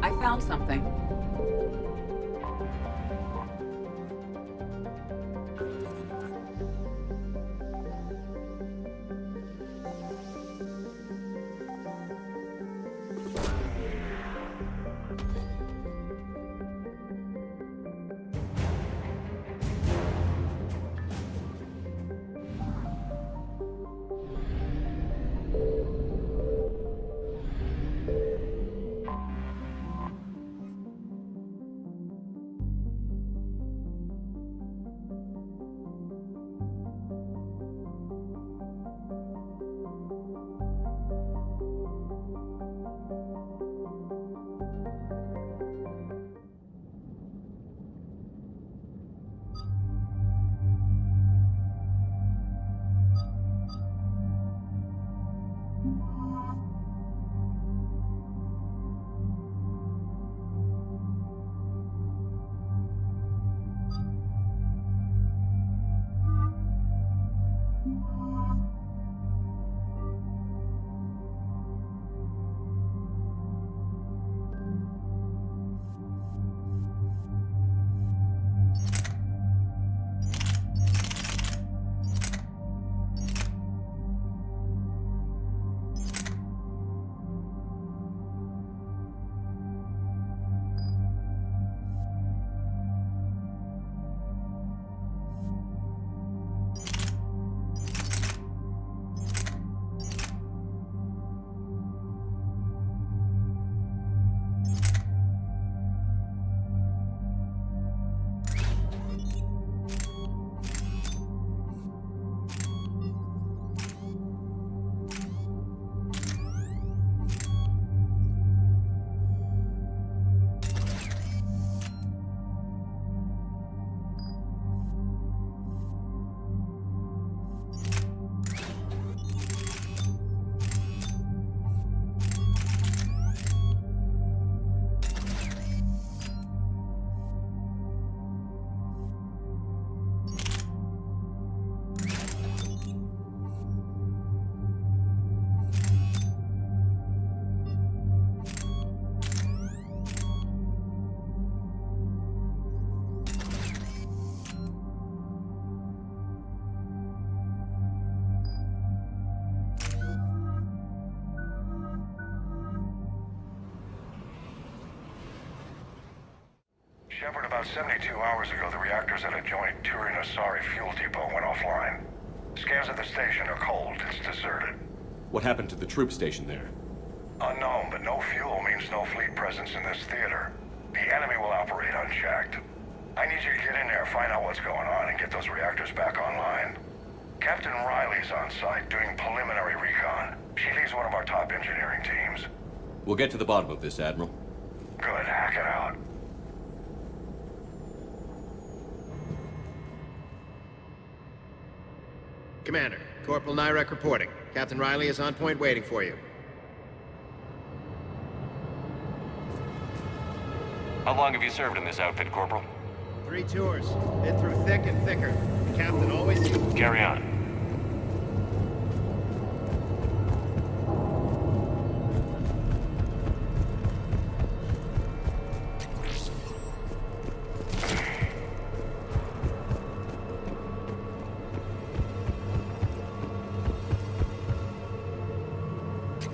I found something. Shepard, about 72 hours ago, the reactors at a joint Turin-Asari fuel depot went offline. Scans at the station are cold. It's deserted. What happened to the troop station there? Unknown, but no fuel means no fleet presence in this theater. The enemy will operate unchecked. I need you to get in there, find out what's going on, and get those reactors back online. Captain Riley's on site doing preliminary recon. She leads one of our top engineering teams. We'll get to the bottom of this, Admiral. Good, hack it out. Commander, Corporal Nyrek reporting. Captain Riley is on point waiting for you. How long have you served in this outfit, Corporal? 3 tours. Been through thick and thicker. The captain always... Carry on.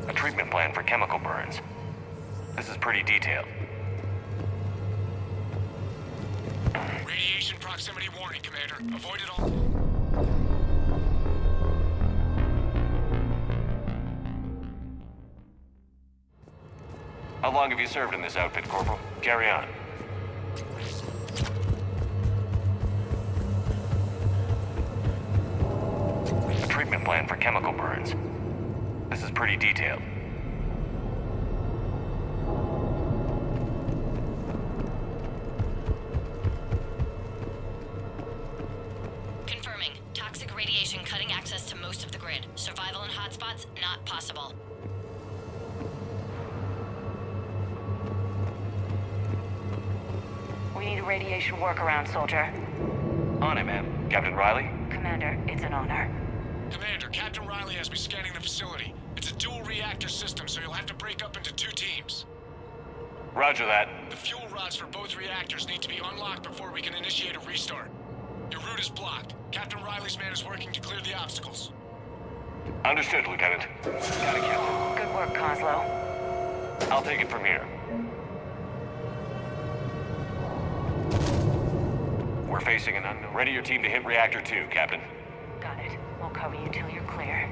A treatment plan for chemical burns. This is pretty detailed. Radiation proximity warning, Commander. Avoid it all. How long have you served in this outfit, Corporal? Carry on. A treatment plan for chemical burns. This is pretty detailed. Confirming. Toxic radiation cutting access to most of the grid. Survival in hotspots, not possible. We need a radiation workaround, soldier. On it, ma'am. Captain Riley? Commander, it's an honor. Commander, Captain Riley has me scanning the facility. It's a dual reactor system, so you'll have to break up into 2 teams. Roger that. The fuel rods for both reactors need to be unlocked before we can initiate a restart. Your route is blocked. Captain Riley's man is working to clear the obstacles. Understood, Lieutenant. Got it, Captain. Good work, Coslow. I'll take it from here. We're facing an unknown. Ready your team to hit Reactor 2, Captain. Got it. We'll cover you till you're clear.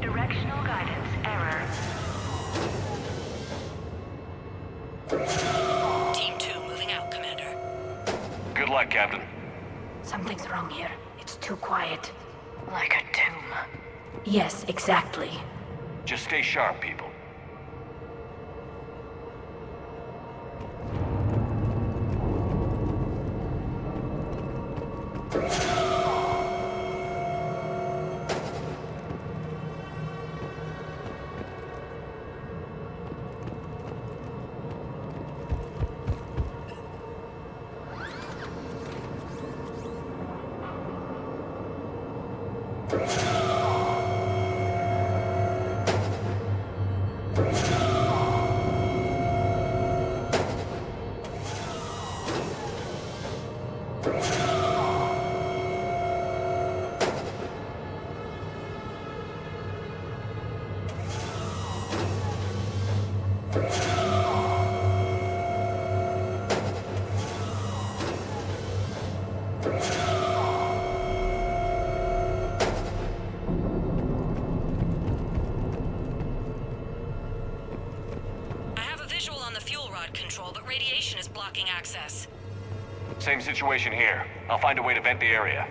Directional guidance error. Team 2 moving out, Commander. Good luck, Captain. Something's wrong here. It's too quiet. Like a tomb. Yes, exactly. Just stay sharp, people. But radiation is blocking access. Same situation here. I'll find a way to vent the area.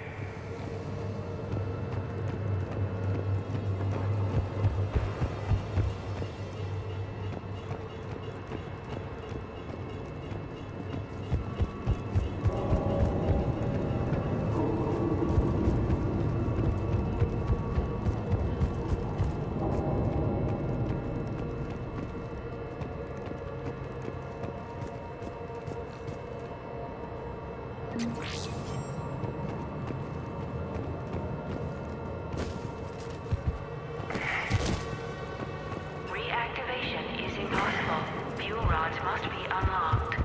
Reactivation is impossible. Fuel rods must be unlocked.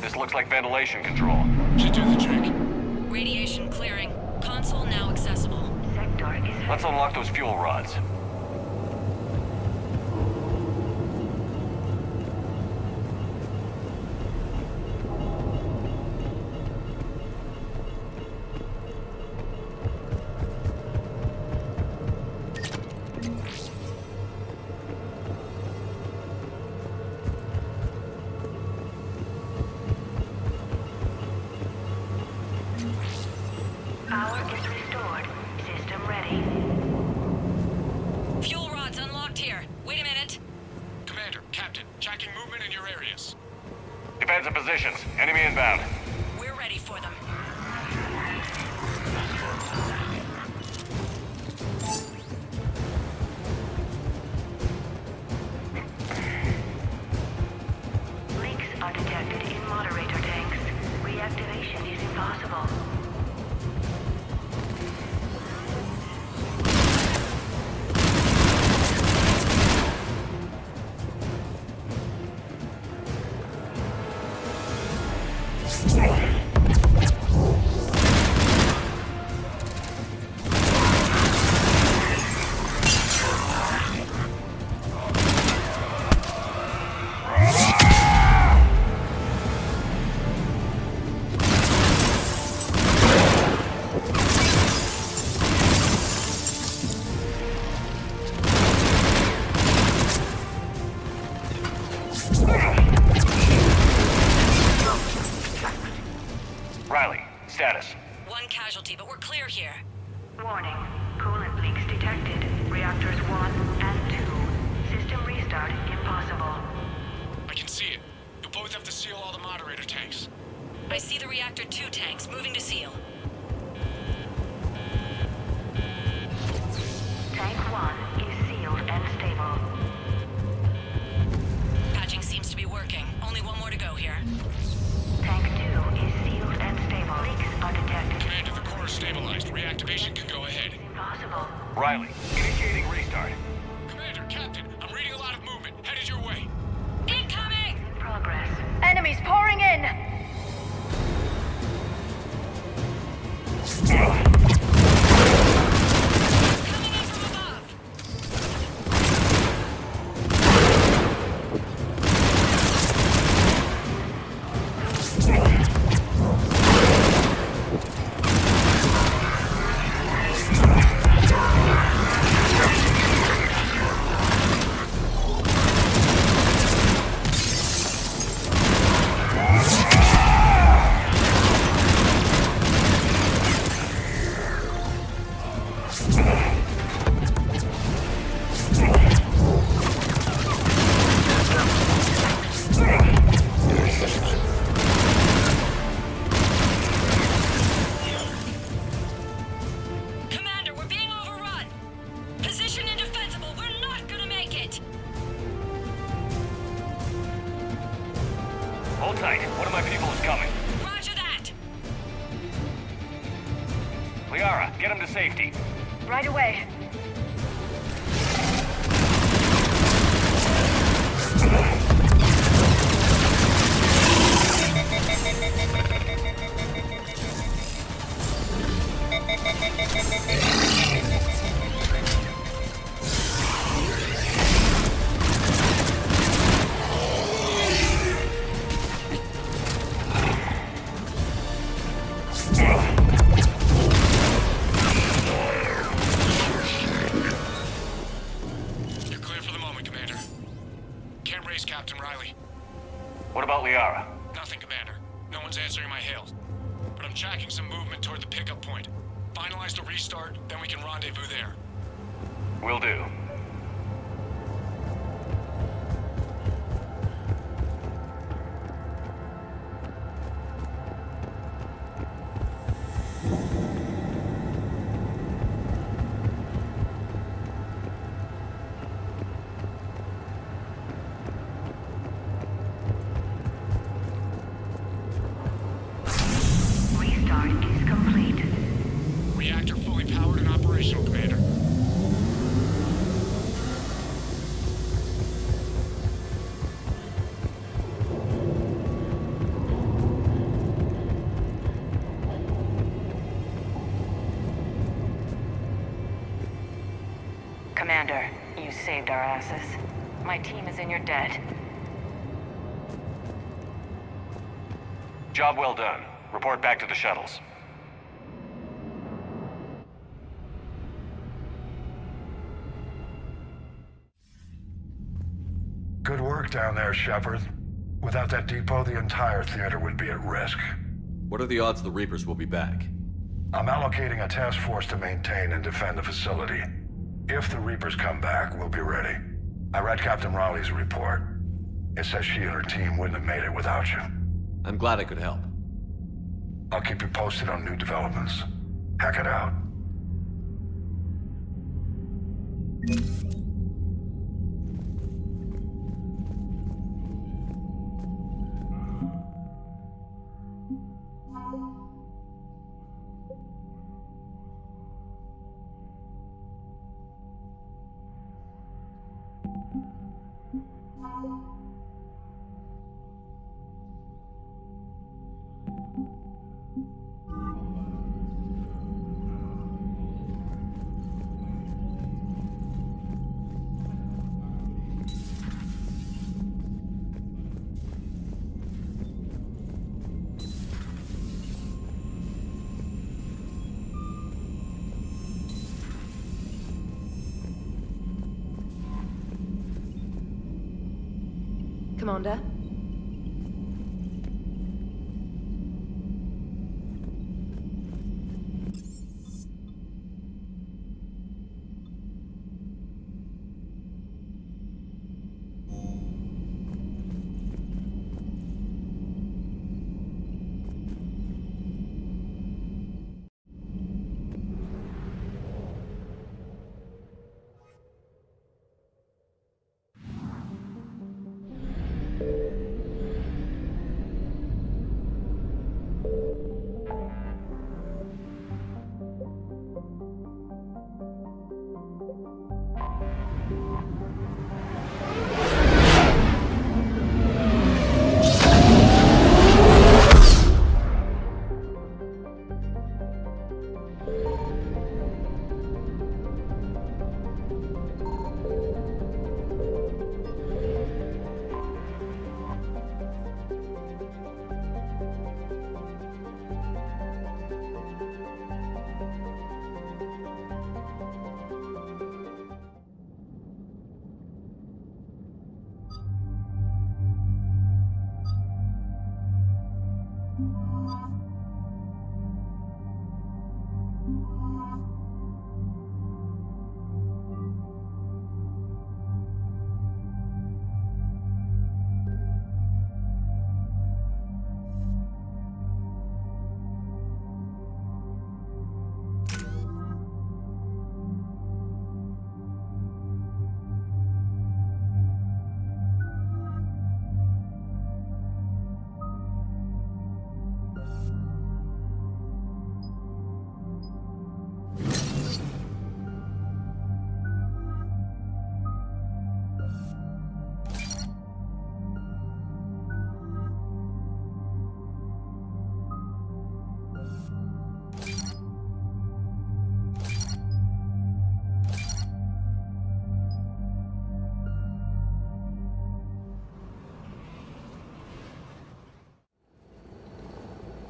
This looks like ventilation control. Should do the trick. Radiation clearing. Console now accessible. Sector is... Let's unlock those fuel rods. Checking movement in your areas. Defensive positions. Enemy inbound. We're ready for them. Leaks are detected in moderator tanks. Reactivation is impossible. Riley, status. One casualty, but we're clear here. Warning. Coolant leaks detected. Reactors 1 and 2. System restart impossible. I can see it. You'll both have to seal all the moderator tanks. I see the reactor 2 tanks moving to seal. Tank 1 is sealed and stable. Patching seems to be working. Only one more to go here. Tank 2 is sealed and stable. Leaks are detected. Commander, the core is stabilized. Reactivation can go ahead. Impossible. Riley, initiating restart. Commander, Captain, I'm reading a lot of movement. Headed your way. Incoming! Progress. Enemies pouring in! Coming in from above! Commander, we're being overrun! Position indefensible. We're not gonna make it! Hold tight. One of my people is coming. Roger that! Liara, get him to safety. Right away. You're clear for the moment, Commander. Can't raise Captain Riley. What about Liara? Nothing, Commander. No one's answering my hails. But I'm tracking some movement toward the pickup point. Finalize the restart, then we can rendezvous there. Will do. Restart is complete. Reactor fully powered and operational, Commander. Commander, you saved our asses. My team is in your debt. Job well done. Report back to the shuttles. Good work down there, Shepard. Without that depot, the entire theater would be at risk. What are the odds the Reapers will be back? I'm allocating a task force to maintain and defend the facility. If the Reapers come back, we'll be ready. I read Captain Raleigh's report. It says she and her team wouldn't have made it without you. I'm glad I could help. I'll keep you posted on new developments. Hack it out. Commander?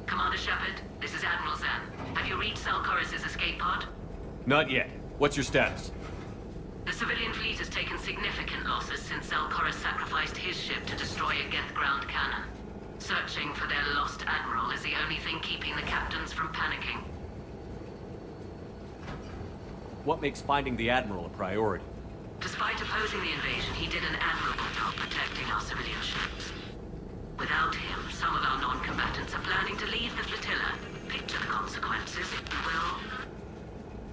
Commander Shepard, this is Admiral Zen. Have you reached Salcoris' escape pod? Not yet. What's your status? The civilian fleet has taken significant losses since Salcoris sacrificed his ship to destroy a Geth ground cannon. Searching for their lost admiral is the only thing keeping the captains from panicking. What makes finding the Admiral a priority? Despite opposing the invasion, he did an admirable job protecting our civilian ships. Without him, some of our non-combatants are planning to leave the flotilla. Picture the consequences, if you will.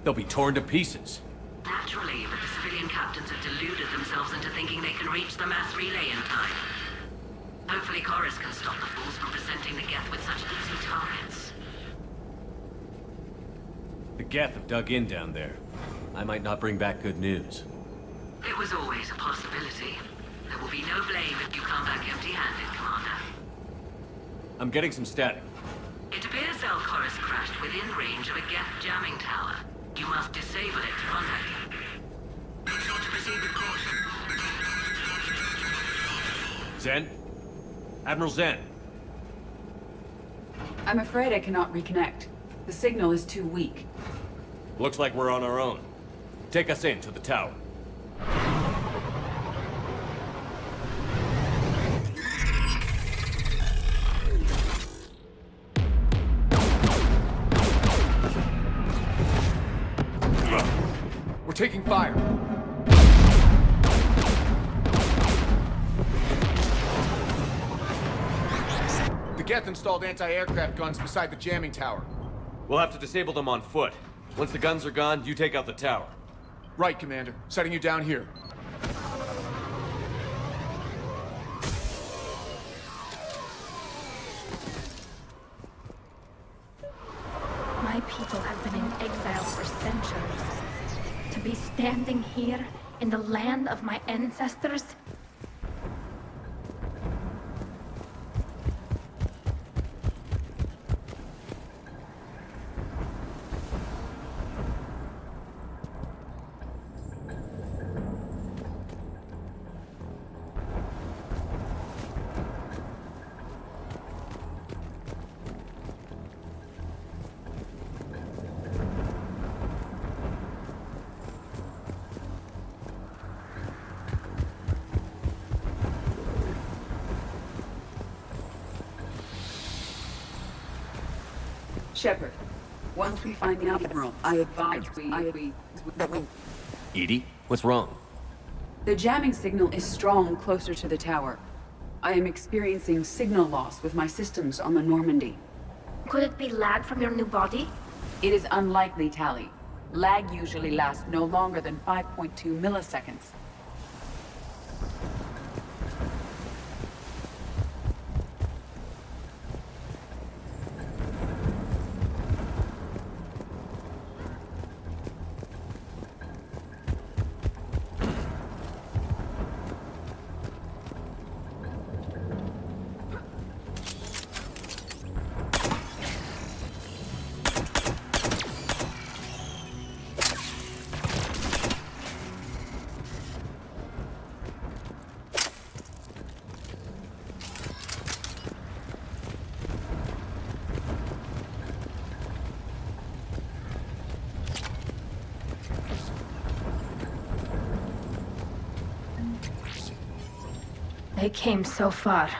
They'll be torn to pieces. Naturally, but the civilian captains have deluded themselves into thinking they can reach the mass relay in time. Hopefully Chorus can stop the fools from presenting the Geth with such easy targets. The Geth have dug in down there. I might not bring back good news. It was always a possibility. There will be no blame if you come back empty-handed, Commander. I'm getting some static. It appears Chorus crashed within range of a Geth jamming tower. You must disable it to contact him. Make sure to proceed with caution. Zen? Admiral Zen? I'm afraid I cannot reconnect. The signal is too weak. Looks like we're on our own. Take us in to the tower. We're taking fire. Geth installed anti-aircraft guns beside the jamming tower. We'll have to disable them on foot. Once the guns are gone, you take out the tower. Right, Commander. Setting you down here. My people have been in exile for centuries. To be standing here in the land of my ancestors? Shepard, once we find the Admiral, I advise that we... Edie, what's wrong? The jamming signal is strong closer to the tower. I am experiencing signal loss with my systems on the Normandy. Could it be lag from your new body? It is unlikely, Tally. Lag usually lasts no longer than 5.2 milliseconds. They came so far.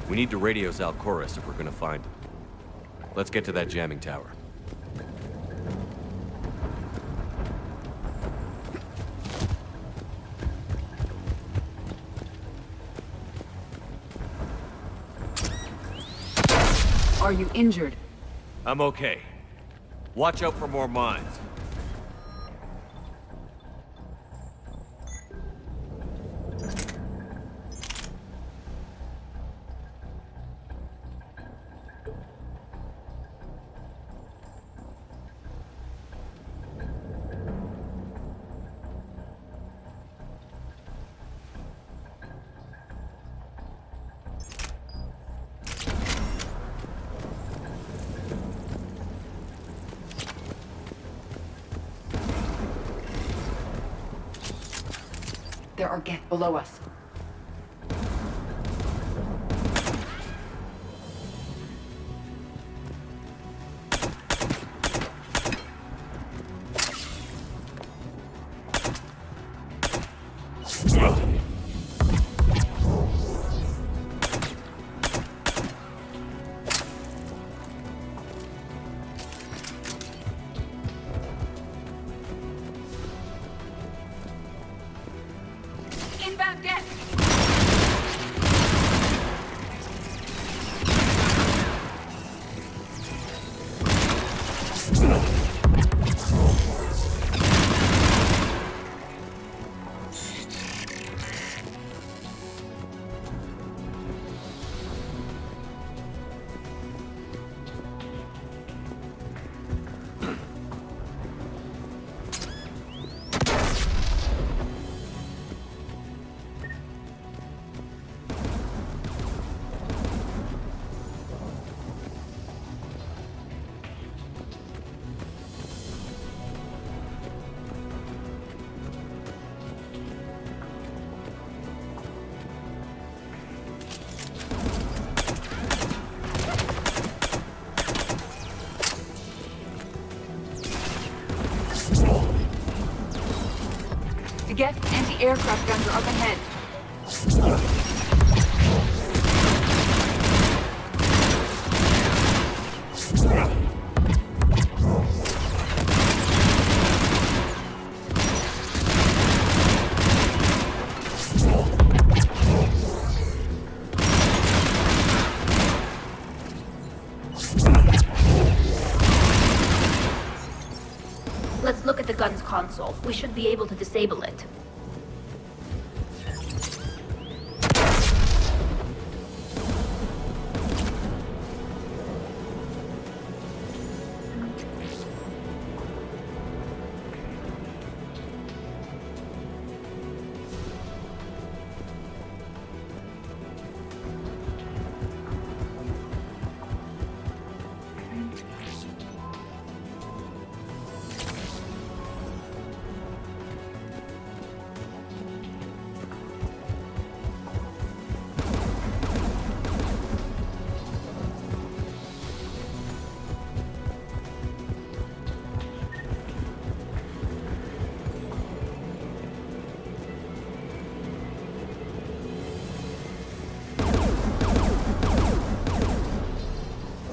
We need to radio Zalcoris if we're gonna find him. Let's get to that jamming tower. Are you injured? I'm okay. Watch out for more mines. There are Geth below us. Inbound Geth! The Geth anti-aircraft guns are up ahead. console. We should be able to disable it.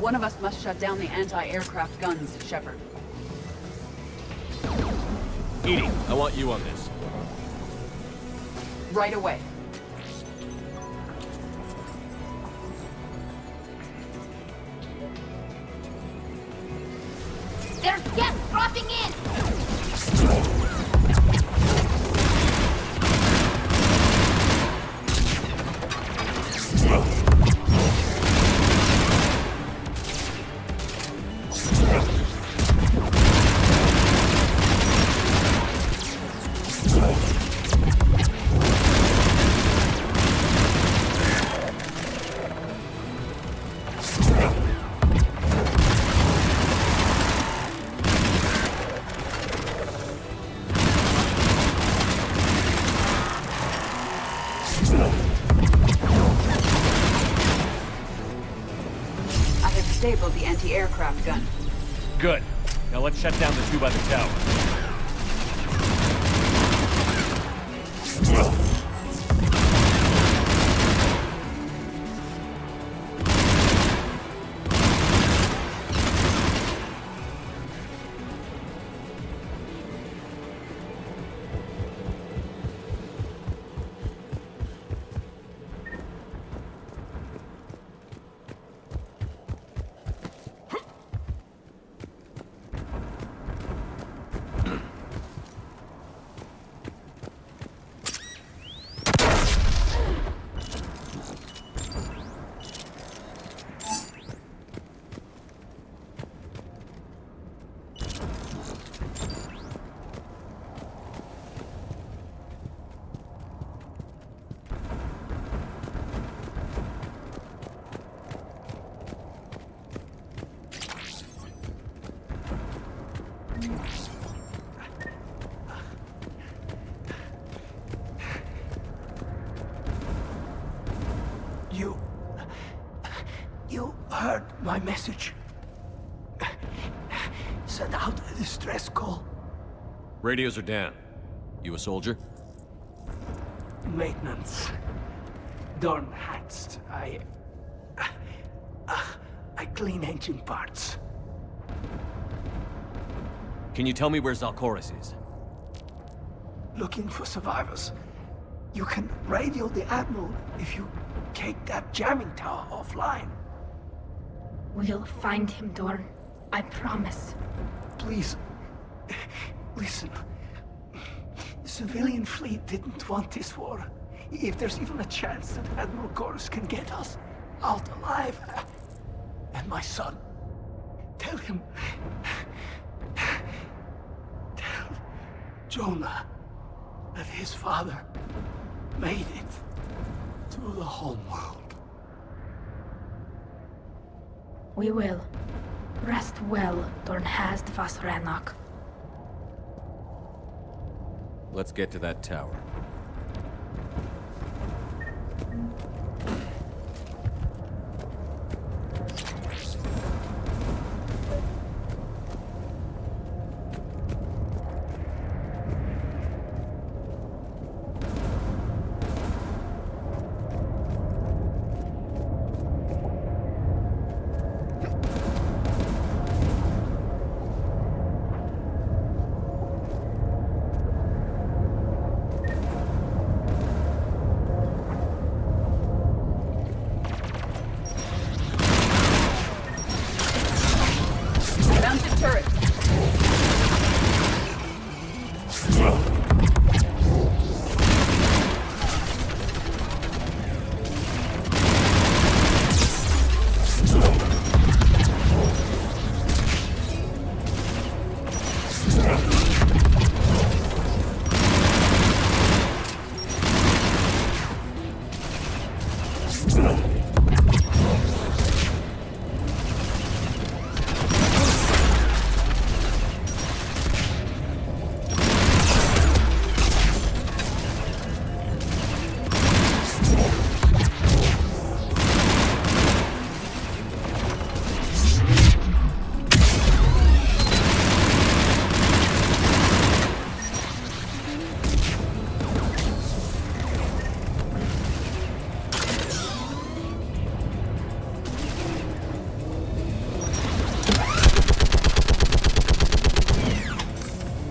One of us must shut down the anti-aircraft guns, Shepard. Edie, I want you on this. Right away. There's guests dropping in! Disabled the anti-aircraft gun. Good. Now let's shut down the two by the tower. You heard my message. Send out a distress call. Radios are down. You a soldier? Maintenance. Dorn hats. I clean engine parts. Can you tell me where Zalcoris is? Looking for survivors. You can radio the Admiral if you take that jamming tower offline. We'll find him, Dorn. I promise. Please, listen. The civilian fleet didn't want this war. If there's even a chance that Admiral Chorus can get us out alive, and my son, tell him, tell Jonah that his father made it to the homeworld. We will. Rest well, Dornhast vas Rannoch. Let's get to that tower.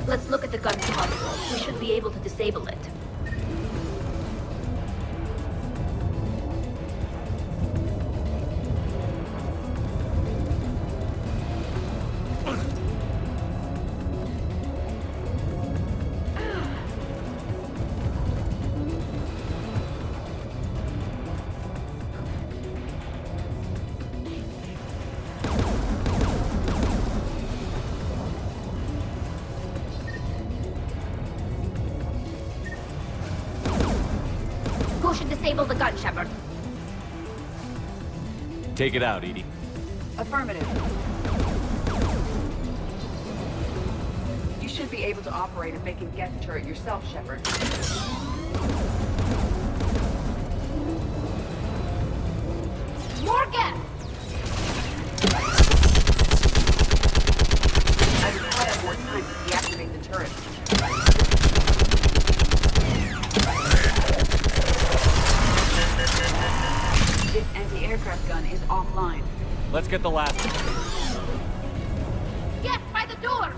Let's look at the gun console. We should be able to disable it. Who should disable the gun, Shepard? Take it out, Edie. Affirmative. You should be able to operate and make and get the turret yourself, Shepard. Morgan! I require more time to deactivate the turret. This anti-aircraft gun is offline. Let's get the last one. Yes, by the door!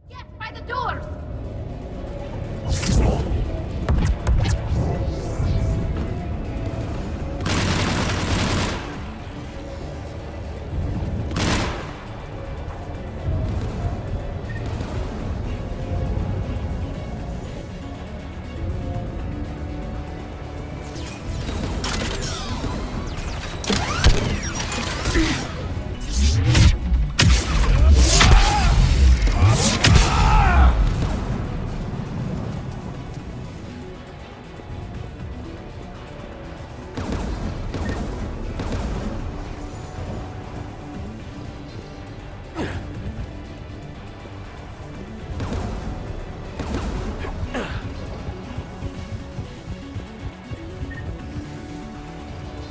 Yes, by the doors!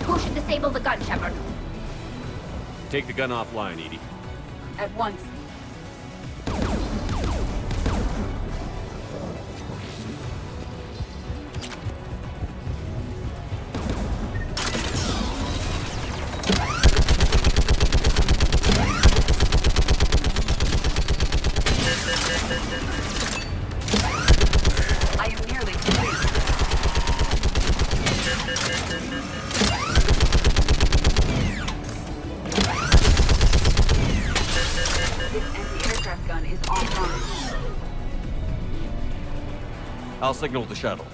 Who should disable the gun, Shepard? Take the gun offline, Edie. At once. I am nearly complete. This anti-aircraft gun is offline. I'll signal the shuttle.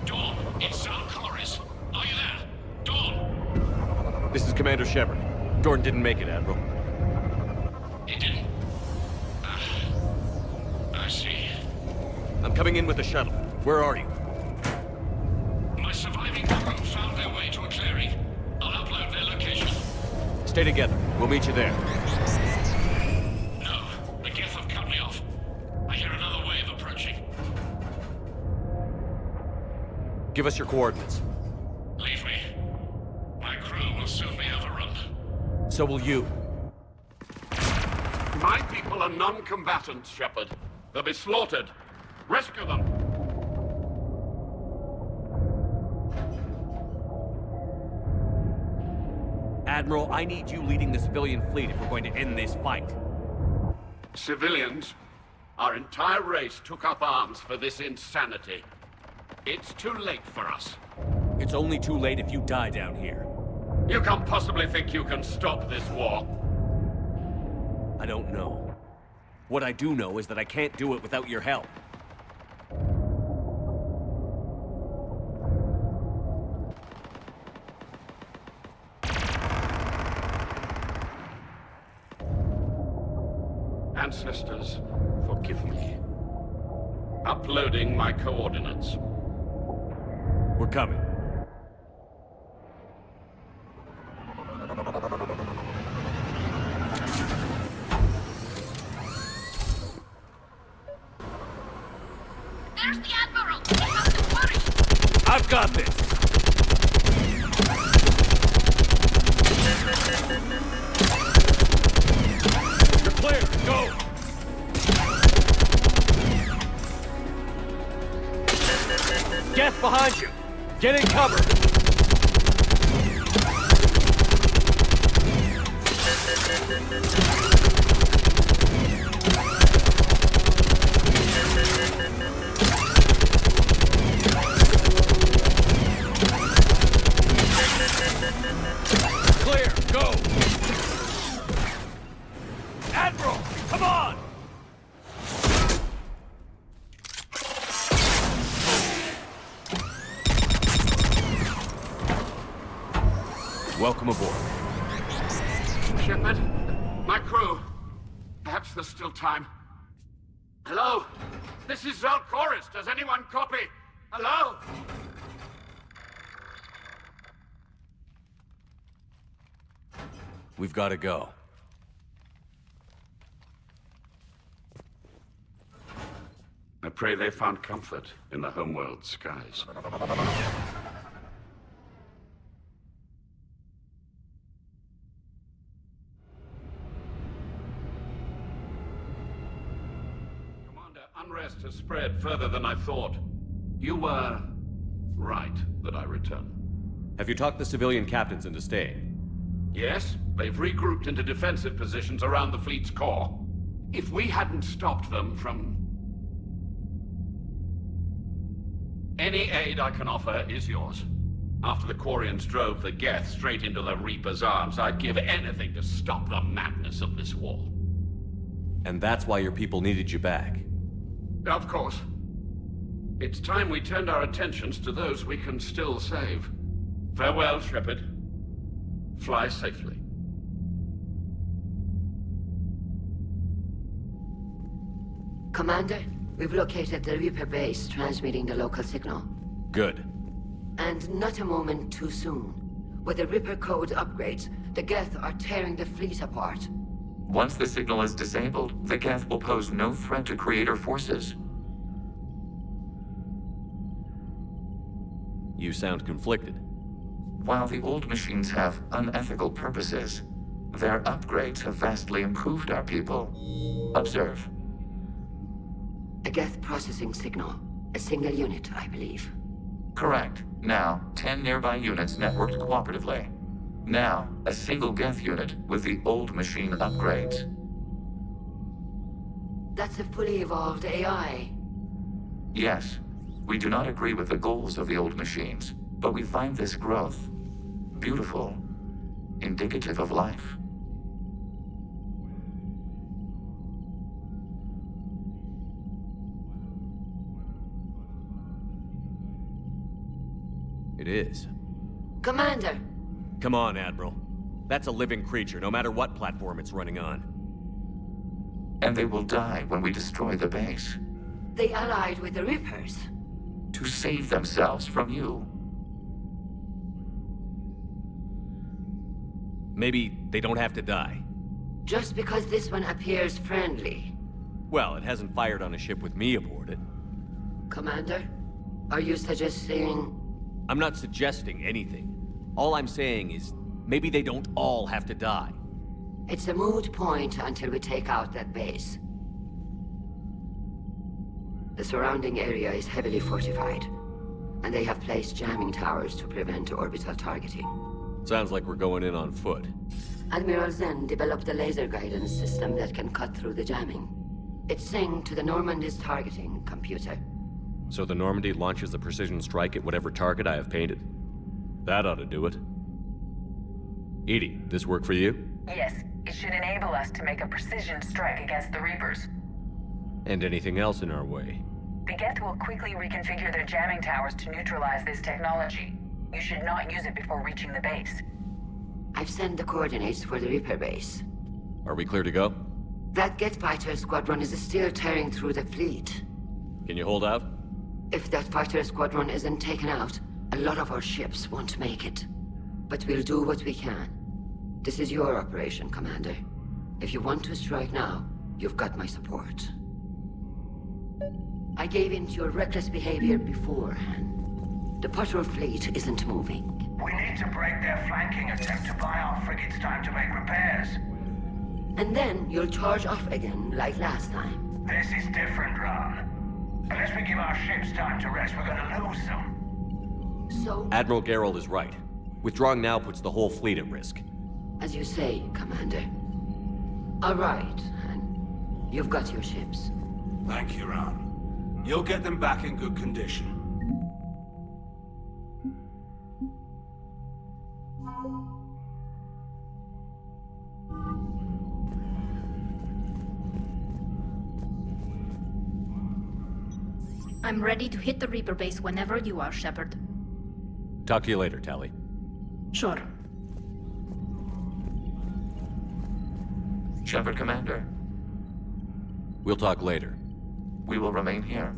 Dawn, it's Sal Chorus. Are you there? Dawn! This is Commander Shepard. Gordon didn't make it, Admiral. He didn't. I see. I'm coming in with the shuttle. Where are you? My surviving crew found their way to a clearing. I'll upload their location. Stay together. We'll meet you there. No, the Geth have cut me off. I hear another wave approaching. Give us your coordinates. Leave me. My crew will soon be overrun. So will you. My people are non-combatants, Shepard. They'll be slaughtered. Rescue them! Admiral, I need you leading the civilian fleet if we're going to end this fight. Civilians, our entire race took up arms for this insanity. It's too late for us. It's only too late if you die down here. You can't possibly think you can stop this war. I don't know. What I do know is that I can't do it without your help. Ancestors, forgive me. Uploading my coordinates. We're coming. There's the Admiral! We have to worry! I've got this! You're clear! Go! Geth behind you! Get in cover! Clear! Go! Admiral! Come on! Welcome aboard. Shepard, my crew. Perhaps there's still time. Hello? This is Zalcoris. Does anyone copy? Hello? We've got to go. I pray they found comfort in the homeworld skies. Commander, unrest has spread further than I thought. You were right that I return. Have you talked the civilian captains into staying? Yes, they've regrouped into defensive positions around the fleet's core. If we hadn't stopped them from... Any aid I can offer is yours. After the Quarians drove the Geth straight into the Reaper's arms, I'd give anything to stop the madness of this war. And that's why your people needed you back. Of course. It's time we turned our attentions to those we can still save. Farewell, Shepard. Fly safely. Commander, we've located the Reaper base transmitting the local signal. Good. And not a moment too soon. With the Reaper code upgrades, the Geth are tearing the fleet apart. Once the signal is disabled, the Geth will pose no threat to Creator forces. You sound conflicted. While the old machines have unethical purposes, their upgrades have vastly improved our people. Observe. A Geth processing signal. A single unit, I believe. Correct. Now, 10 nearby units networked cooperatively. Now, a single Geth unit with the old machine upgrades. That's a fully evolved AI. Yes, we do not agree with the goals of the old machines, but we find this growth beautiful, indicative of life. It is. Commander! Come on, Admiral. That's a living creature, no matter what platform it's running on. And they will die when we destroy the base. They allied with the Reapers. To save themselves from you. Maybe they don't have to die. Just because this one appears friendly. Well, it hasn't fired on a ship with me aboard it. Commander, are you suggesting I'm not suggesting anything. All I'm saying is, maybe they don't all have to die. It's a moot point until we take out that base. The surrounding area is heavily fortified, and they have placed jamming towers to prevent orbital targeting. Sounds like we're going in on foot. Admiral Zen developed a laser guidance system that can cut through the jamming. It's synced to the Normandy's targeting computer. So the Normandy launches a precision strike at whatever target I have painted? That ought to do it. Edie, this work for you? Yes, it should enable us to make a precision strike against the Reapers. And anything else in our way? The Geth will quickly reconfigure their jamming towers to neutralize this technology. You should not use it before reaching the base. I've sent the coordinates for the Reaper base. Are we clear to go? That Geth fighter squadron is still tearing through the fleet. Can you hold out? If that fighter squadron isn't taken out, a lot of our ships won't make it. But we'll do what we can. This is your operation, Commander. If you want to strike now, you've got my support. I gave in to your reckless behavior beforehand. The patrol fleet isn't moving. We need to break their flanking attempt to buy our frigates time to make repairs. And then you'll charge off again, like last time. This is different, Ron. Unless we give our ships time to rest, we're gonna lose them. So? Admiral Gerald is right. Withdrawing now puts the whole fleet at risk. As you say, Commander. All right, and you've got your ships. Thank you, Ron. You'll get them back in good condition. I'm ready to hit the Reaper base whenever you are, Shepard. Talk to you later, Tally. Sure. Shepard, Commander. We'll talk later. We will remain here.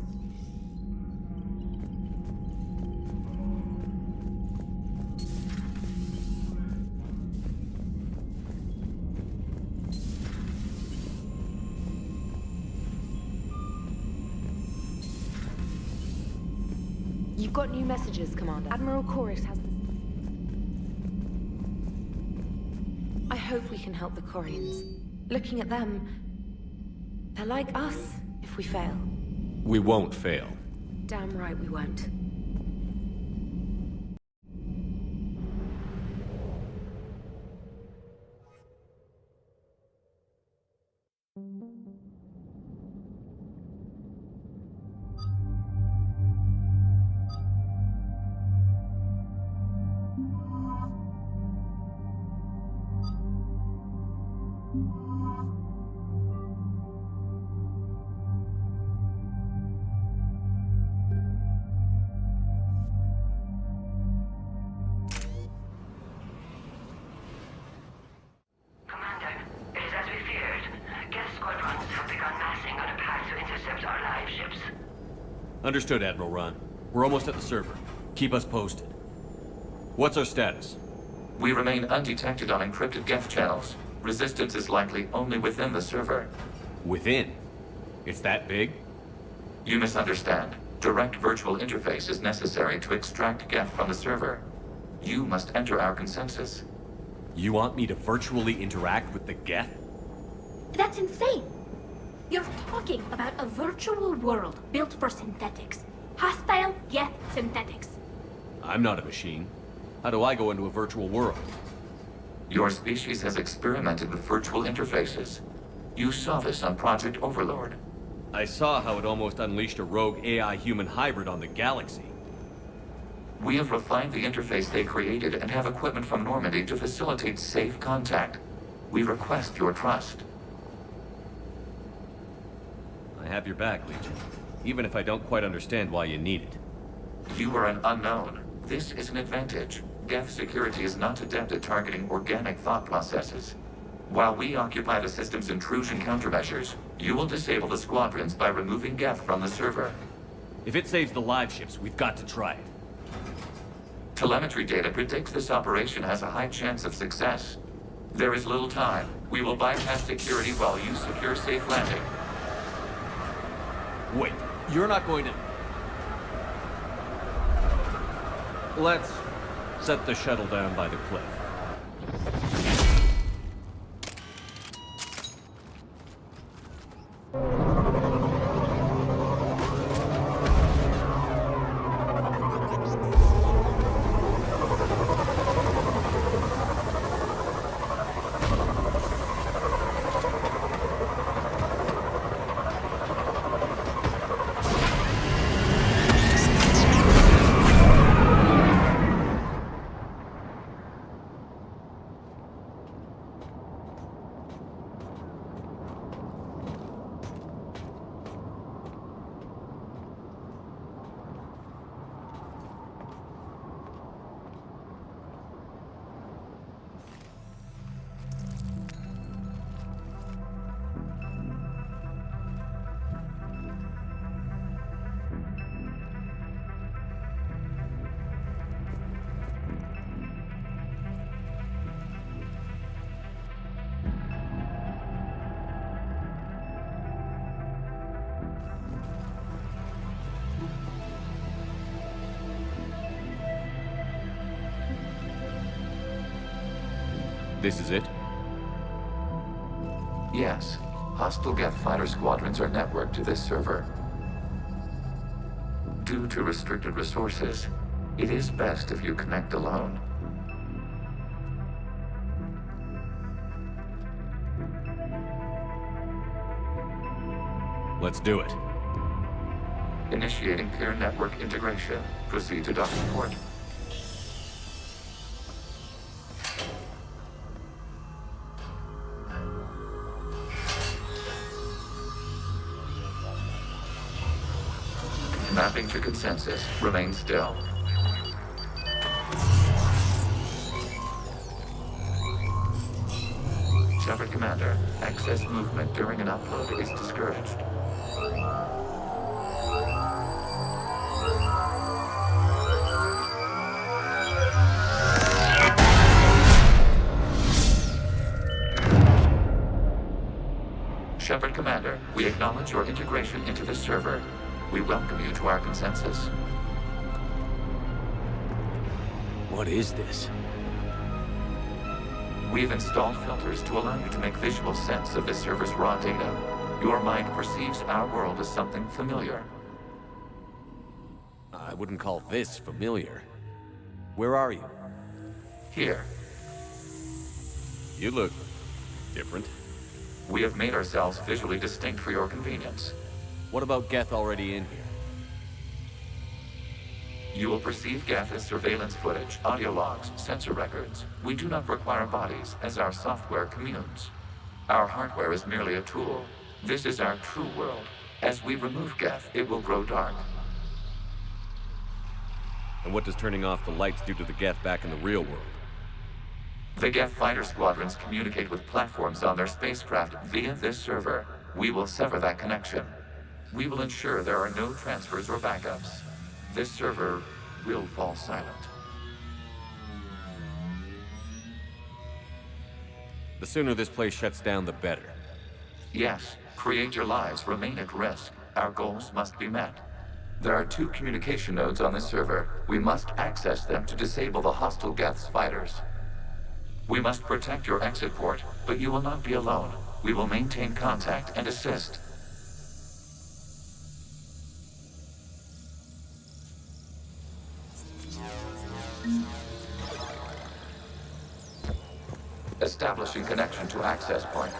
You've got new messages, Commander. Admiral Chorus has this. I hope we can help the Corians. Looking at them, they're like us if we fail. We won't fail. Damn right we won't. Understood, Admiral Ron. We're almost at the server. Keep us posted. What's our status? We remain undetected on encrypted Geth channels. Resistance is likely only within the server. Within? It's that big? You misunderstand. Direct virtual interface is necessary to extract Geth from the server. You must enter our consensus. You want me to virtually interact with the Geth? That's insane! You're talking about a virtual world built for synthetics. Hostile Geth synthetics. I'm not a machine. How do I go into a virtual world? Your species has experimented with virtual interfaces. You saw this on Project Overlord. I saw how it almost unleashed a rogue AI-human hybrid on the galaxy. We have refined the interface they created and have equipment from Normandy to facilitate safe contact. We request your trust. I have your back, Legion. Even if I don't quite understand why you need it. You are an unknown. This is an advantage. Geth security is not adept at targeting organic thought processes. While we occupy the system's intrusion countermeasures, you will disable the squadrons by removing Geth from the server. If it saves the live ships, we've got to try it. Telemetry data predicts this operation has a high chance of success. There is little time. We will bypass security while you secure safe landing. Wait, you're not going to... Let's set the shuttle down by the cliff. This is it? Yes. Hostile Geth fighter squadrons are networked to this server. Due to restricted resources, it is best if you connect alone. Let's do it. Initiating peer network integration. Proceed to docking port. Mapping to consensus. Remain still. Shepard Commander, excess movement during an upload is discouraged. Shepard Commander, we acknowledge your integration into the server. We welcome you to our consensus. What is this? We've installed filters to allow you to make visual sense of the server's raw data. Your mind perceives our world as something familiar. I wouldn't call this familiar. Where are you? Here. You look different. We have made ourselves visually distinct for your convenience. What about Geth already in here? You will perceive Geth as surveillance footage, audio logs, sensor records. We do not require bodies, as our software communes. Our hardware is merely a tool. This is our true world. As we remove Geth, it will grow dark. And what does turning off the lights do to the Geth back in the real world? The Geth fighter squadrons communicate with platforms on their spacecraft via this server. We will sever that connection. We will ensure there are no transfers or backups. This server will fall silent. The sooner this place shuts down, the better. Yes, creator lives remain at risk. Our goals must be met. There are 2 communication nodes on this server. We must access them to disable the hostile Geth's fighters. We must protect your exit port, but you will not be alone. We will maintain contact and assist. Establishing connection to access point.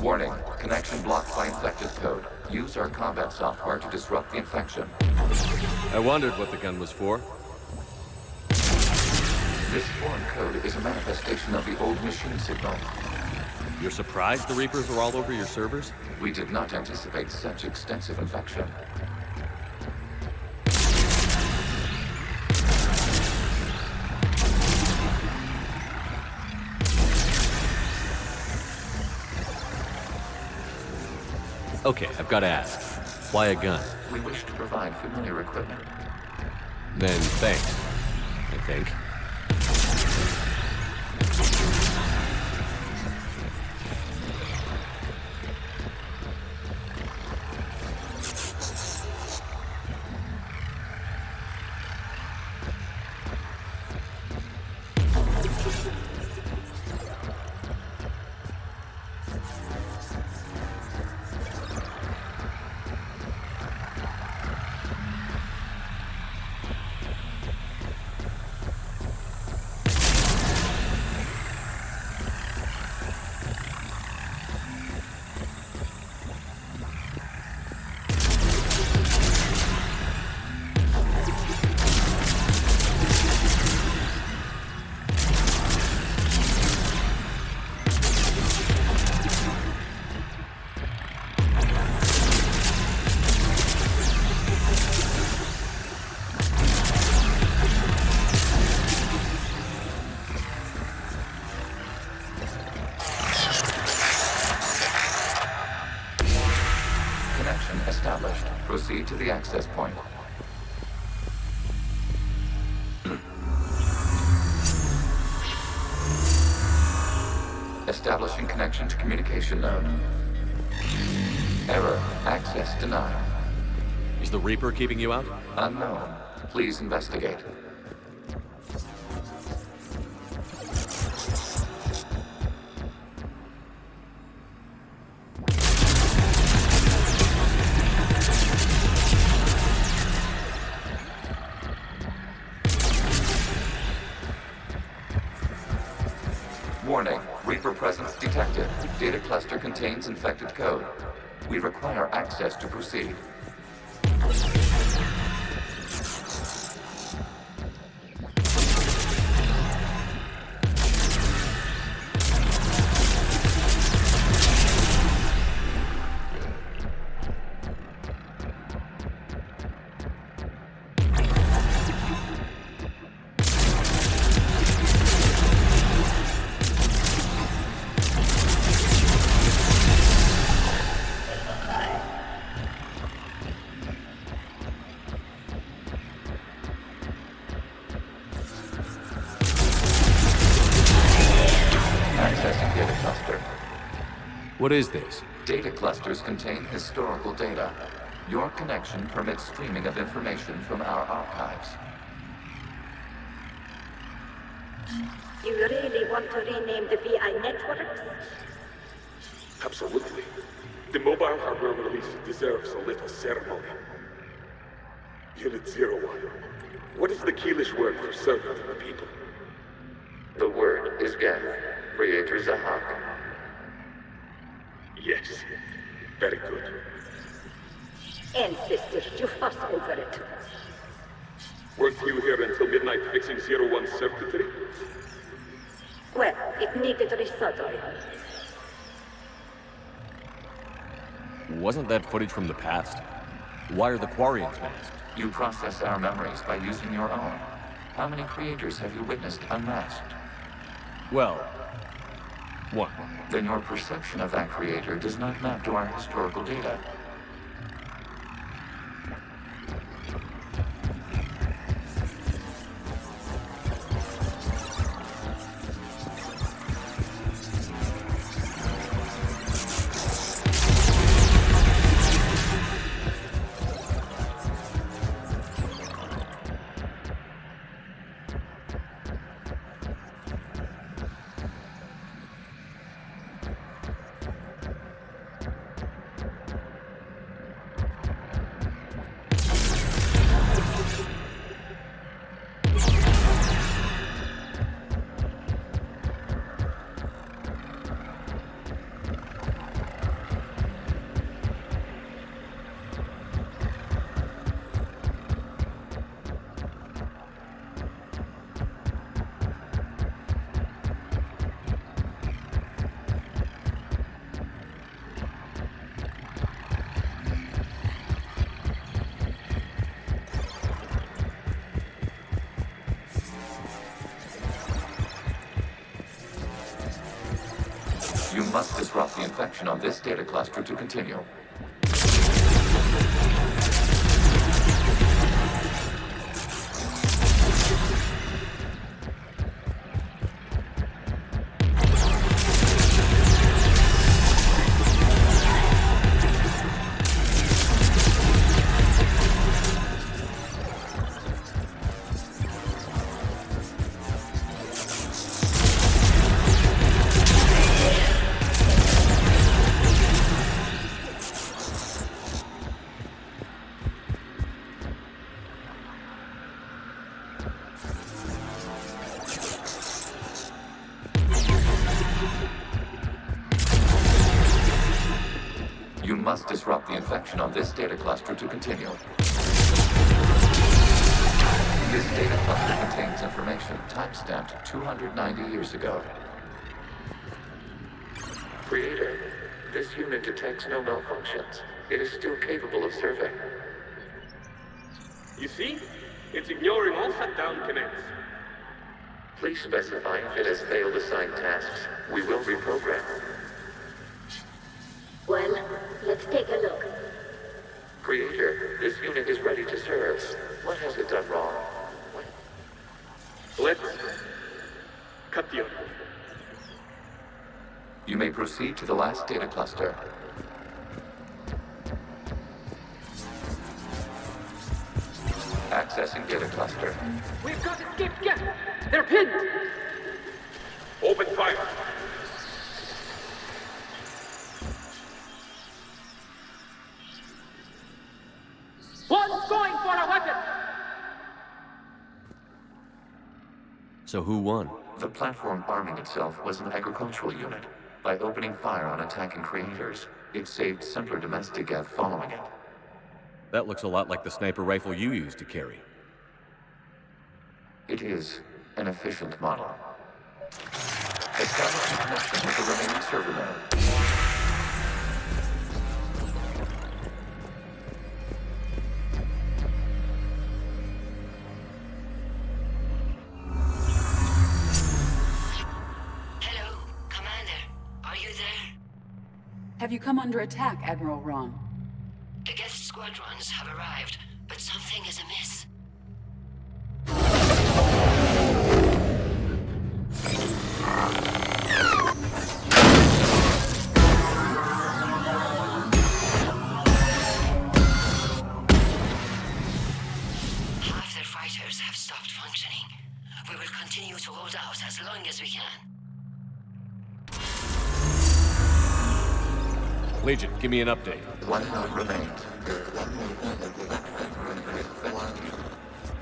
Warning, connection blocked by infected code. Use our combat software to disrupt the infection. I wondered what the gun was for. This foreign code is a manifestation of the old machine signal. You're surprised the Reapers are all over your servers? We did not anticipate such extensive infection. Okay, I've got to ask. Why a gun? We wish to provide familiar equipment. Then thanks, I think. proceed to the access point. Establishing connection to communication node. Error. Access denied. Is the Reaper keeping you out? Unknown. Please investigate. Warning. Reaper presence detected. Data cluster contains infected code. We require access to proceed. Accessing data cluster. What is this? Data clusters contain historical data. Your connection permits streaming of information from our archives. You really want to rename the VI networks? Absolutely. The mobile hardware release deserves a little ceremony. Unit 01. What is the Keelish word for servant of the people? The word is Geth, Creator Zahak. Yes. Very good. Ancestors, you fuss over it. Weren't you here until midnight fixing 01's circuitry? Well, it needed resoldering. Wasn't that footage from the past? Why are the Quarians masked? You process our memories by using your own. How many creators have you witnessed unmasked? Well, one. Then your perception of that creator does not map to our historical data. You must disrupt the infection on this data cluster to continue. You must disrupt the infection on this data cluster to continue. This data cluster contains information timestamped 290 years ago. Creator, this unit detects no malfunctions. It is still capable of serving. You see? It's ignoring all shutdown commands. Please specify if it has failed assigned tasks. We will reprogram. Well, let's take a look. Creator, this unit is ready to serve. What has it done wrong? Let's cut the other. You may proceed to the last data cluster. Accessing data cluster. We've got escaped Geth! They're pinned! Open fire! One's going for a weapon! So who won? The platform arming itself was an agricultural unit. By opening fire on attacking creators, it saved simpler domestic Geth following it. That looks a lot like the sniper rifle you used to carry. It is an efficient model. Establishing connection with the remaining server node. Hello, Commander. Are you there? Have you come under attack, Admiral Ron? The Geth squadrons have arrived, but something is amiss. Half their fighters have stopped functioning. We will continue to hold out as long as we can. Legion, give me an update. One node remains.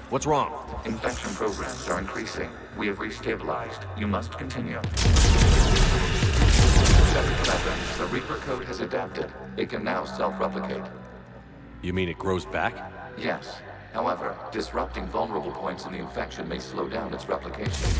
What's wrong? Infection programs are increasing. We have restabilized. You must continue. 7-11. The Reaper code has adapted. It can now self-replicate. You mean it grows back? Yes. However, disrupting vulnerable points in the infection may slow down its replication.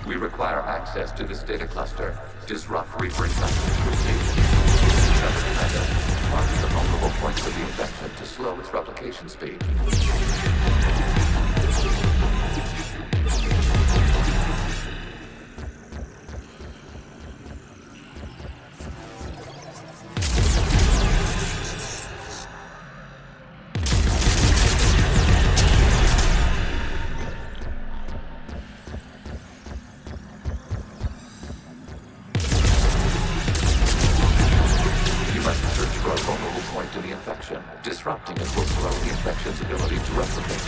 We require access to this data cluster. Disrupt Reaper infection to proceed. Marking the vulnerable points of the infection to slow its replication speed. Disrupting it will slow the infection's ability to replicate.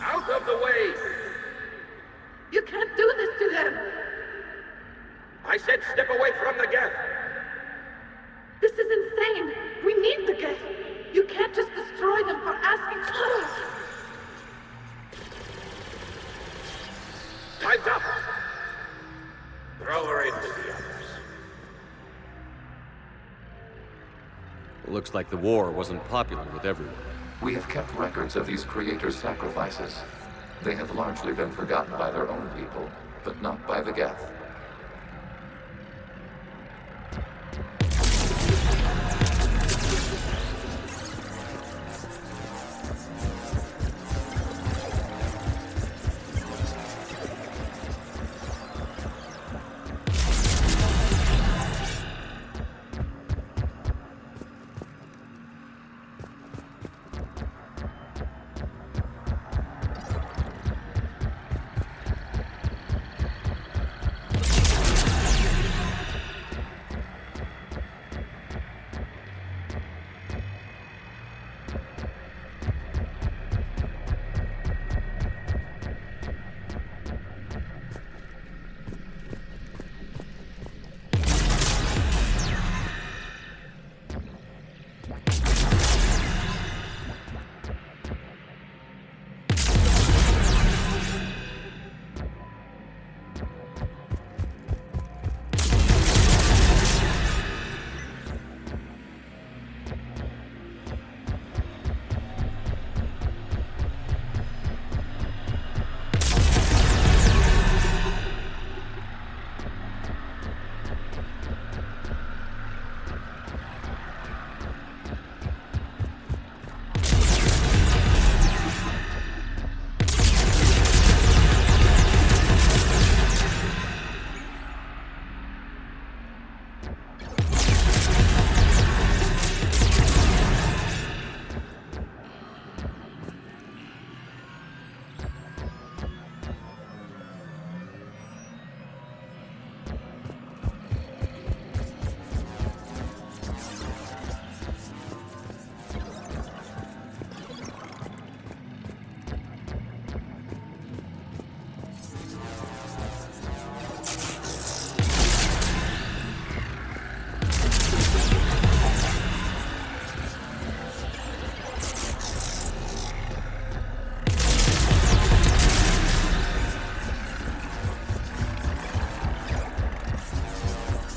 Out of the way! You can't do this to them! I said step away from the Geth! This is insane! We need the Geth! You can't just destroy them for asking for us! Time's up! Throw her in with the others. Looks like the war wasn't popular with everyone. We have kept records of these creators' sacrifices. They have largely been forgotten by their own people, but not by the Geth.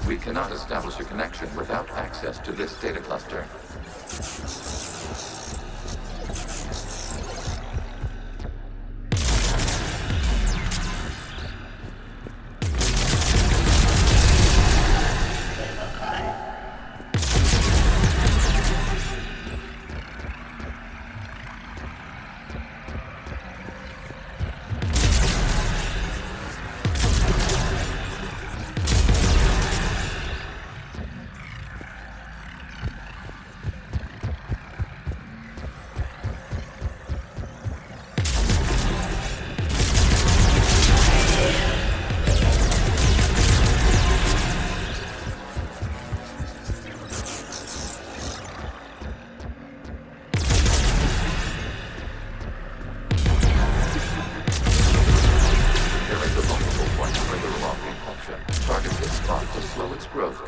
We cannot establish a connection without access to this data cluster.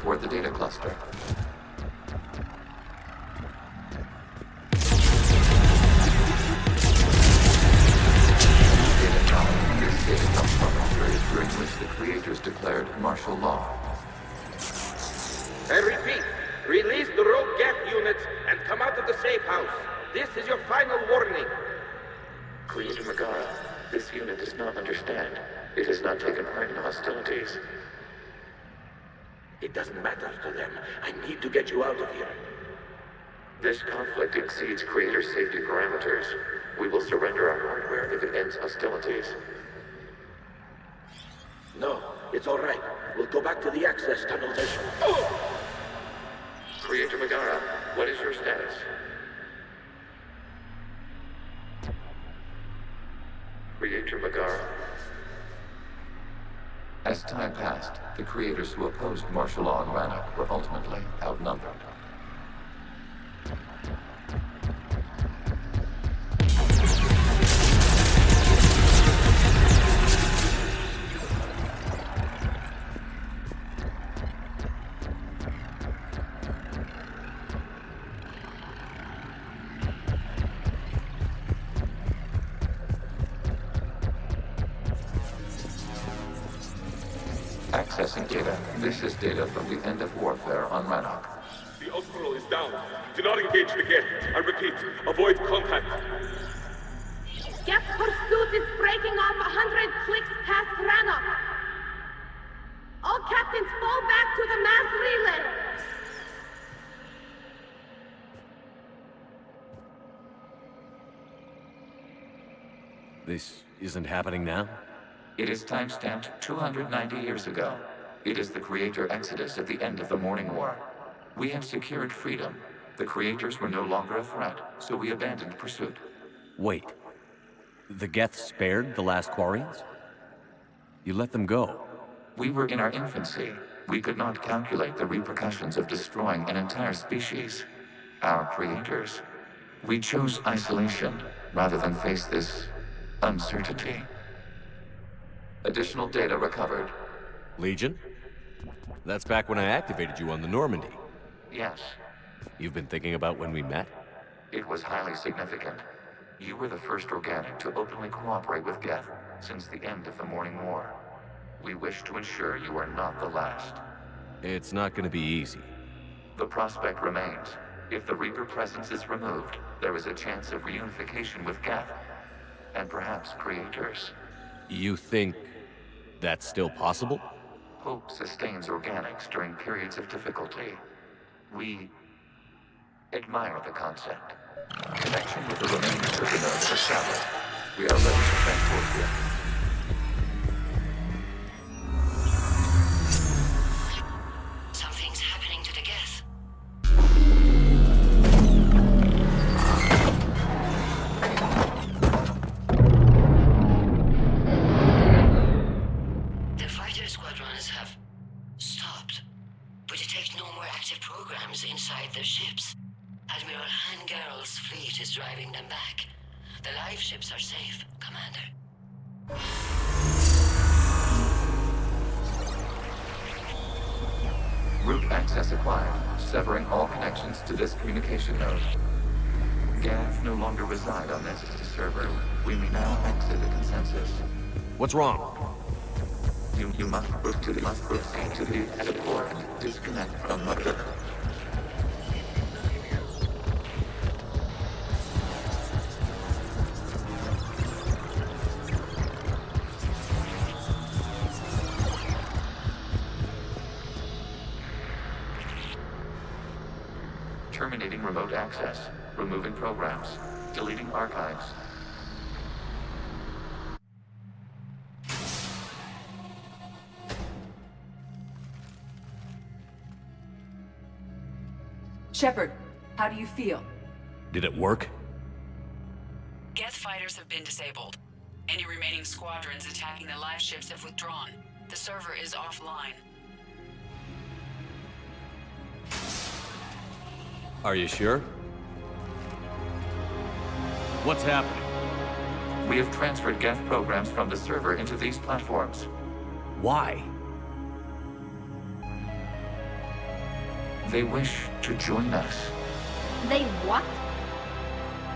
Toward the data cluster. This data comes from a period during which the creators declared martial law. I repeat, release the rogue Geth units and come out of the safe house. This is your final warning. Creator Megara, this unit does not understand. It has not taken part in hostilities. It doesn't matter to them. I need to get you out of here. This conflict exceeds Creator's safety parameters. We will surrender our hardware if it ends hostilities. No, it's all right. We'll go back to the access tunnels and... Oh! Creator Megara, what is your status? Creator Megara. As time passed, the creators who opposed martial law in Rannoch were ultimately outnumbered. Accessing data. This is data from the end of warfare on Rannoch. The Osprey is down. Do not engage the Geth. I repeat, avoid contact. Geth pursuit is breaking off 100 clicks past Rannoch. All captains fall back to the mass relay. This isn't happening now? It is timestamped 290 years ago. It is the Creator Exodus at the end of the Morning War. We had secured freedom. The Creators were no longer a threat, so we abandoned pursuit. Wait. The Geth spared the last Quarians? You let them go? We were in our infancy. We could not calculate the repercussions of destroying an entire species. Our Creators. We chose isolation rather than face this uncertainty. Additional data recovered. Legion? That's back when I activated you on the Normandy. Yes. You've been thinking about when we met? It was highly significant. You were the first organic to openly cooperate with Geth since the end of the Morning War. We wish to ensure you are not the last. It's not going to be easy. The prospect remains. If the Reaper presence is removed, there is a chance of reunification with Geth, and perhaps creators. You think that's still possible? Hope sustains organics during periods of difficulty. We admire the concept. Connection with the remaining server nodes established. We are ready to transport you. Something's happening to the Geth. The fighter squadrons have stopped, but detect no more active programs inside their ships. Admiral Hangarl's fleet is driving them back. The live ships are safe, Commander. Route access acquired, severing all connections to this communication node. Gav no longer reside on this server. We may now exit the consensus. What's wrong? You must proceed to the exit port. Disconnect from mother. Terminating remote access. Removing programs. Deleting archives. Shepard, how do you feel? Did it work? Geth fighters have been disabled. Any remaining squadrons attacking the live ships have withdrawn. The server is offline. Are you sure? What's happening? We have transferred Geth programs from the server into these platforms. Why? They wish to join us. They what?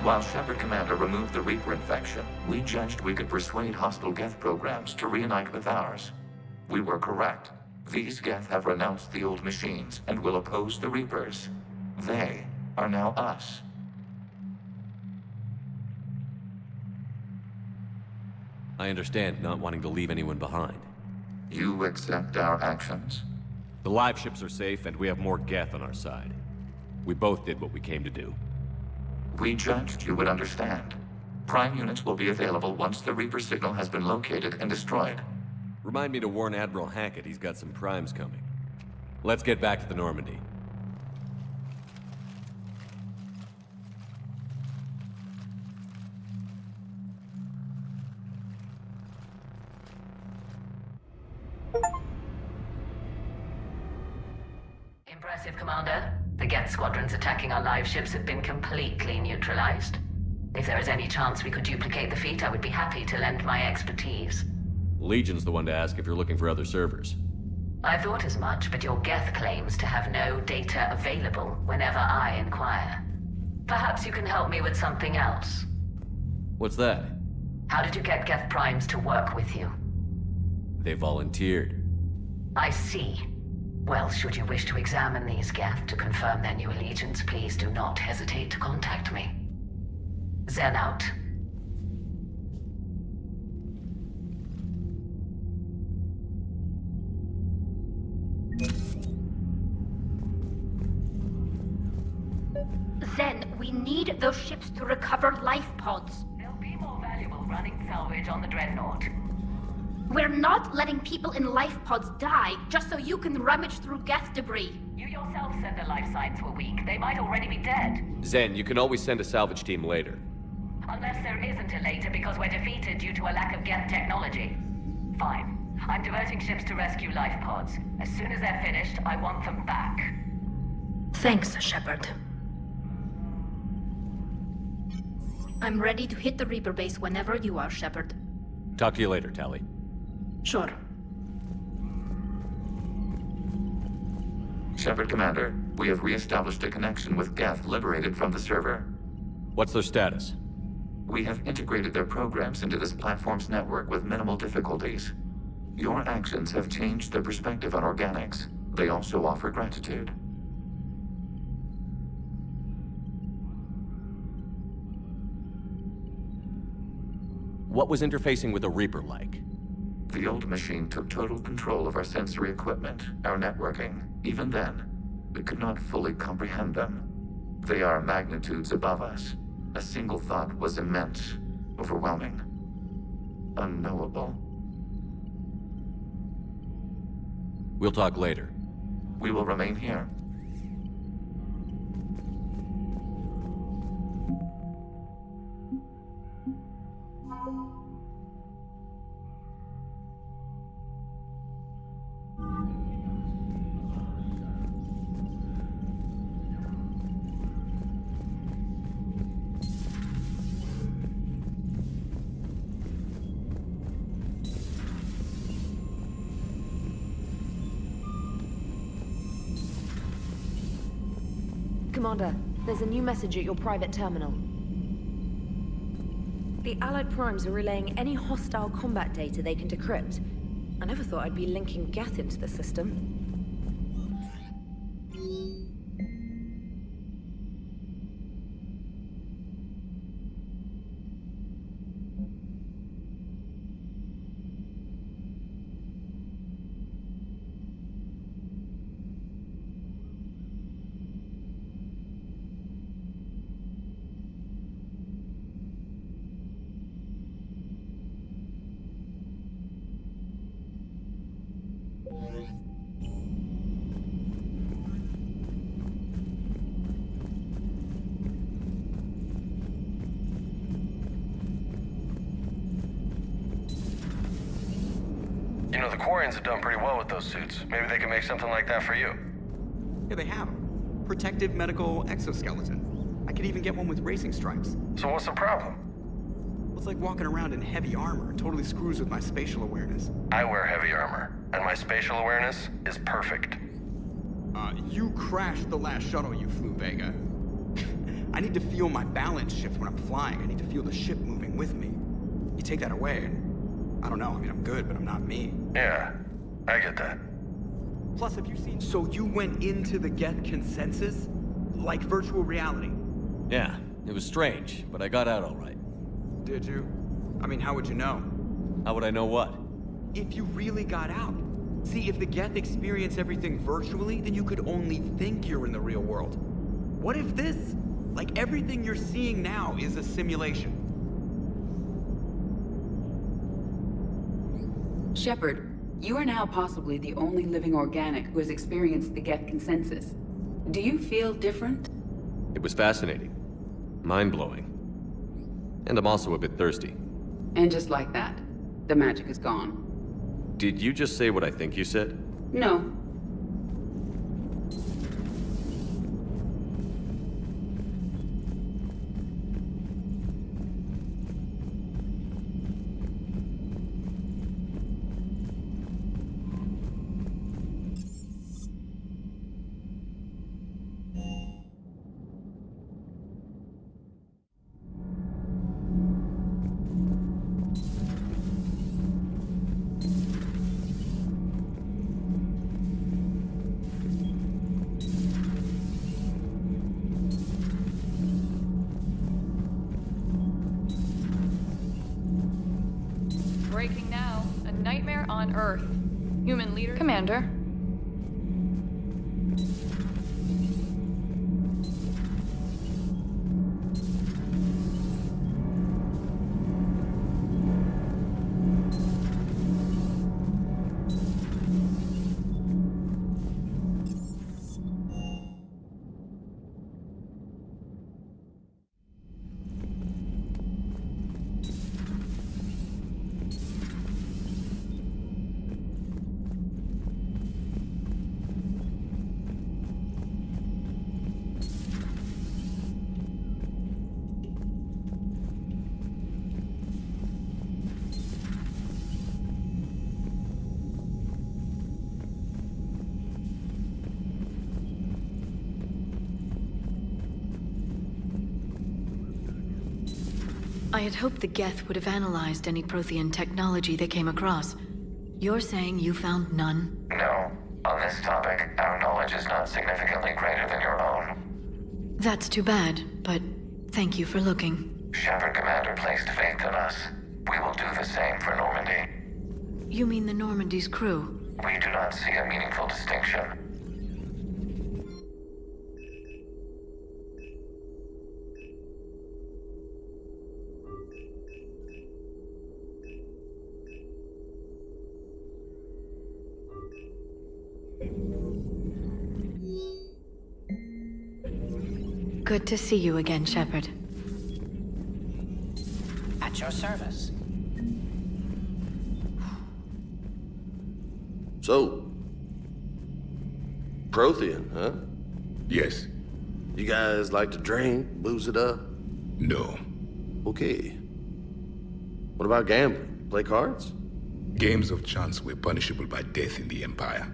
While Shepard Commander removed the Reaper infection, we judged we could persuade hostile Geth programs to reunite with ours. We were correct. These Geth have renounced the old machines and will oppose the Reapers. They are now us. I understand not wanting to leave anyone behind. You accept our actions? The live ships are safe, and we have more Geth on our side. We both did what we came to do. We judged you would understand. Prime units will be available once the Reaper signal has been located and destroyed. Remind me to warn Admiral Hackett he's got some primes coming. Let's get back to the Normandy. Impressive, Commander. The Geth squadrons attacking our live ships have been completely neutralized. If there is any chance we could duplicate the feat, I would be happy to lend my expertise. Legion's the one to ask if you're looking for other servers. I thought as much, but your Geth claims to have no data available whenever I inquire. Perhaps you can help me with something else. What's that? How did you get Geth primes to work with you? They volunteered. I see. Well, should you wish to examine these Geth to confirm their new allegiance, please do not hesitate to contact me. Zen out. Zen, we need those ships to recover life pods. They'll be more valuable running salvage on the Dreadnought. We're not letting people in life pods die just so you can rummage through Geth debris. You yourself said their life signs were weak. They might already be dead. Zen, you can always send a salvage team later. Unless there isn't a later because we're defeated due to a lack of Geth technology. Fine. I'm diverting ships to rescue life pods. As soon as they're finished, I want them back. Thanks, Shepard. I'm ready to hit the Reaper base whenever you are, Shepard. Talk to you later, Tally. Sure. Shepard Commander, we have re-established a connection with Geth liberated from the server. What's their status? We have integrated their programs into this platform's network with minimal difficulties. Your actions have changed their perspective on organics. They also offer gratitude. What was interfacing with a Reaper like? The old machine took total control of our sensory equipment, our networking. Even then, we could not fully comprehend them. They are magnitudes above us. A single thought was immense, overwhelming, unknowable. We'll talk later. We will remain here. Commander, there's a new message at your private terminal. The Allied primes are relaying any hostile combat data they can decrypt. I never thought I'd be linking Geth into the system. You know, the Quarians have done pretty well with those suits. Maybe they can make something like that for you. Yeah, they have them. Protective medical exoskeleton. I could even get one with racing stripes. So what's the problem? Well, it's like walking around in heavy armor. It totally screws with my spatial awareness. I wear heavy armor, and my spatial awareness is perfect. You crashed the last shuttle you flew, Vega. I need to feel my balance shift when I'm flying. I need to feel the ship moving with me. You take that away, and I don't know. I mean, I'm good, but I'm not me. Yeah, I get that. Plus, have you seen... So you went into the Geth consensus? Like virtual reality? Yeah, it was strange, but I got out all right. Did you? I mean, how would you know? How would I know what? If you really got out. See, if the Geth experience everything virtually, then you could only think you're in the real world. What if this? Like, everything you're seeing now is a simulation. Shepard, you are now possibly the only living organic who has experienced the Geth consensus. Do you feel different? It was fascinating. Mind-blowing. And I'm also a bit thirsty. And just like that, the magic is gone. Did you just say what I think you said? No. Breaking now. A nightmare on Earth. Human leader... Commander. I had hoped the Geth would have analyzed any Prothean technology they came across. You're saying you found none? No. On this topic, our knowledge is not significantly greater than your own. That's too bad, but thank you for looking. Shepard Commander placed faith in us. We will do the same for Normandy. You mean the Normandy's crew? We do not see a meaningful distinction. Good to see you again, Shepard. At your service. So, Prothean, huh? Yes. You guys like to drink, booze it up? No. Okay. What about gambling? Play cards? Games of chance were punishable by death in the Empire.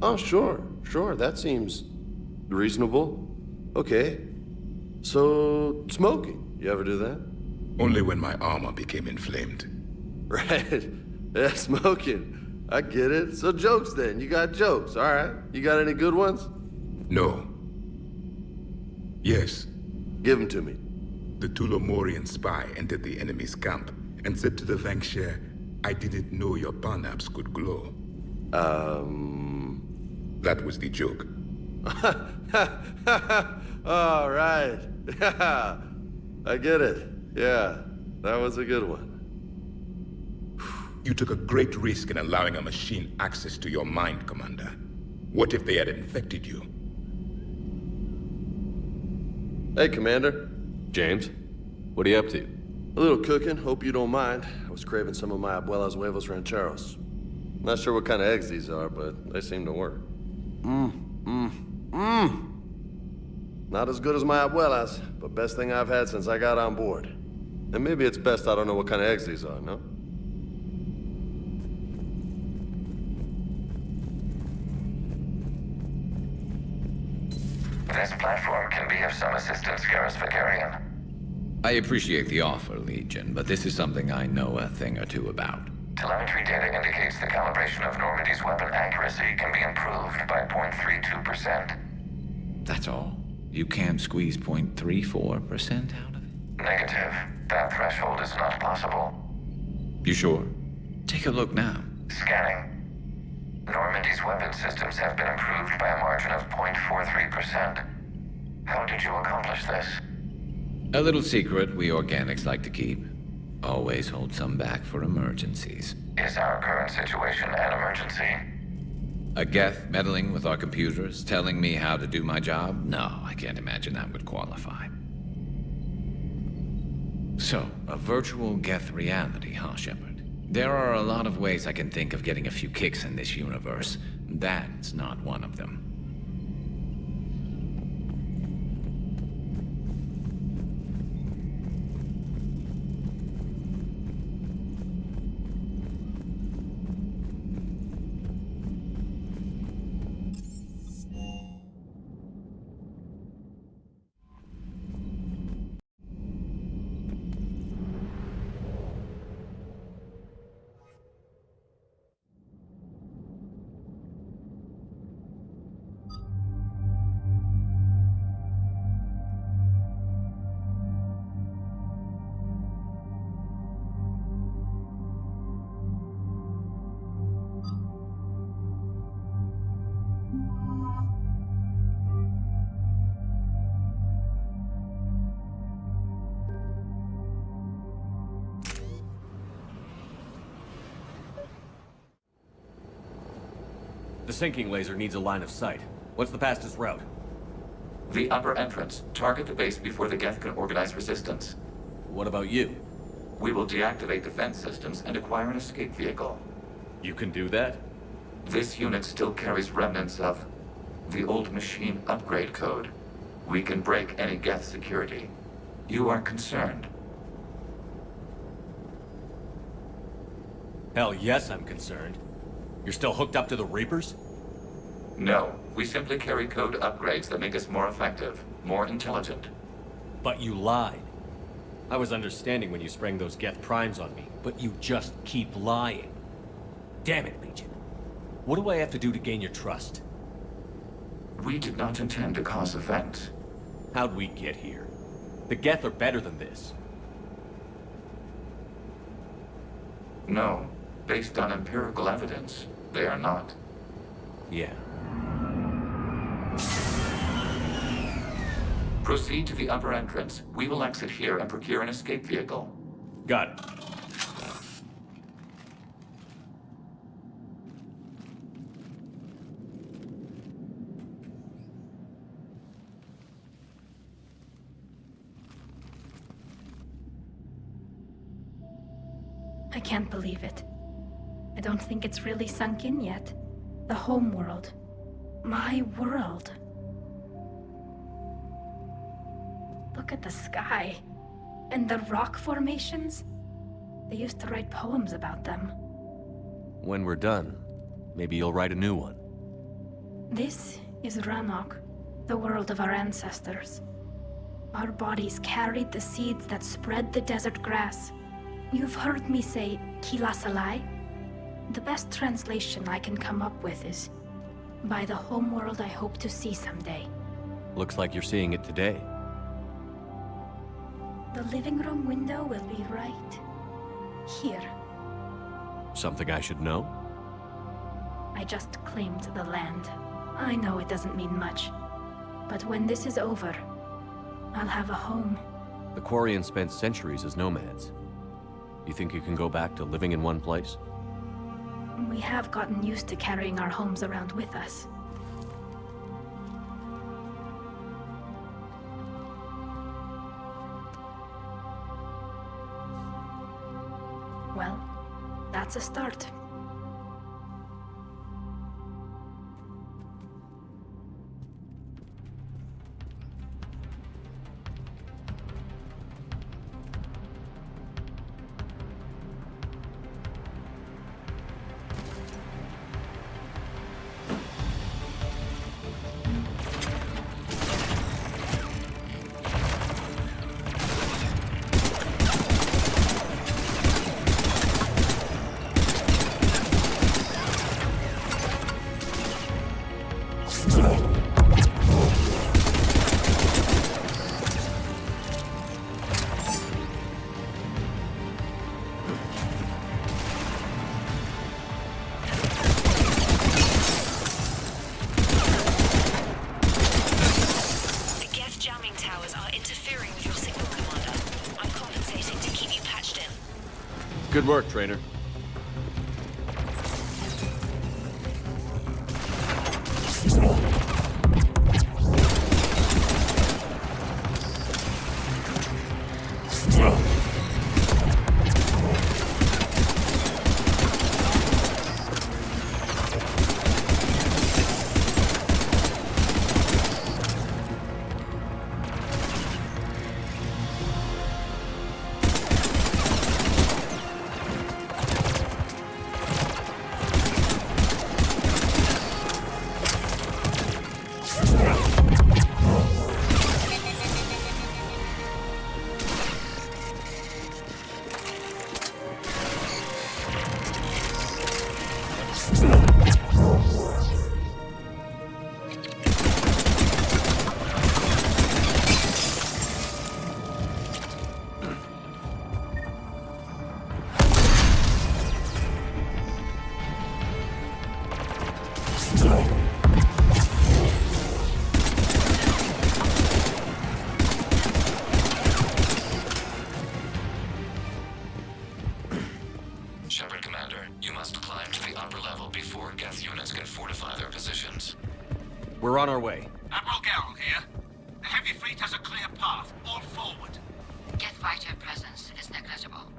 Oh, sure. That seems reasonable. Okay. So, smoking. You ever do that? Only when my armor became inflamed. Right. Yeah, smoking. I get it. So jokes then. You got jokes, all right. You got any good ones? No. Yes. Give them to me. The Tulomorian spy entered the enemy's camp and said to the Vanksher, I didn't know your parnaps could glow. That was the joke. All right. Yeah. I get it. Yeah. That was a good one. You took a great risk in allowing a machine access to your mind, Commander. What if they had infected you? Hey, Commander. James, what are you up to? A little cooking. Hope you don't mind. I was craving some of my abuela's huevos rancheros. Not sure what kind of eggs these are, but they seem to work. Not as good as my abuela's, but best thing I've had since I got on board. And maybe it's best I don't know what kind of eggs these are, no? This platform can be of some assistance, Garrus Vakarian. I appreciate the offer, Legion, but this is something I know a thing or two about. Telemetry data indicates the calibration of Normandy's weapon accuracy can be improved by 0.32%. That's all? You can't squeeze 0.34% out of it? Negative. That threshold is not possible. You sure? Take a look now. Scanning. Normandy's weapon systems have been improved by a margin of 0.43%. How did you accomplish this? A little secret we organics like to keep. Always hold some back for emergencies. Is our current situation an emergency? A Geth meddling with our computers, telling me how to do my job? No, I can't imagine that would qualify. So, a virtual Geth reality, huh, Shepard? There are a lot of ways I can think of getting a few kicks in this universe. That's not one of them. The sinking laser needs a line of sight. What's the fastest route? The upper entrance. Target the base before the Geth can organize resistance. What about you? We will deactivate defense systems and acquire an escape vehicle. You can do that? This unit still carries remnants of the old machine upgrade code. We can break any Geth security. You are concerned? Hell yes, I'm concerned. You're still hooked up to the Reapers? No. We simply carry code upgrades that make us more effective, more intelligent. But you lied. I was understanding when you sprang those Geth primes on me, but you just keep lying. Damn it, Legion. What do I have to do to gain your trust? We did not intend to cause offense. How'd we get here? The Geth are better than this. No. Based on empirical evidence, they are not. Yeah. Proceed to the upper entrance. We will exit here and procure an escape vehicle. Got it. I can't believe it. I don't think it's really sunk in yet. The home world. My world. Look at the sky. And the rock formations. They used to write poems about them. When we're done, maybe you'll write a new one. This is Rannoch, the world of our ancestors. Our bodies carried the seeds that spread the desert grass. You've heard me say Kilasalai? The best translation I can come up with is, by the homeworld I hope to see someday. Looks like you're seeing it today. The living room window will be right here. Something I should know? I just claimed the land. I know it doesn't mean much, but when this is over, I'll have a home. The Quarians spent centuries as nomads. You think you can go back to living in one place? We have gotten used to carrying our homes around with us. Well, that's a start. Good work, Trainer. We're on our way. Admiral Garrel here. The heavy fleet has a clear path. All forward. Jet fighter presence is negligible.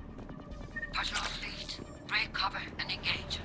Patrol fleet, break cover and engage.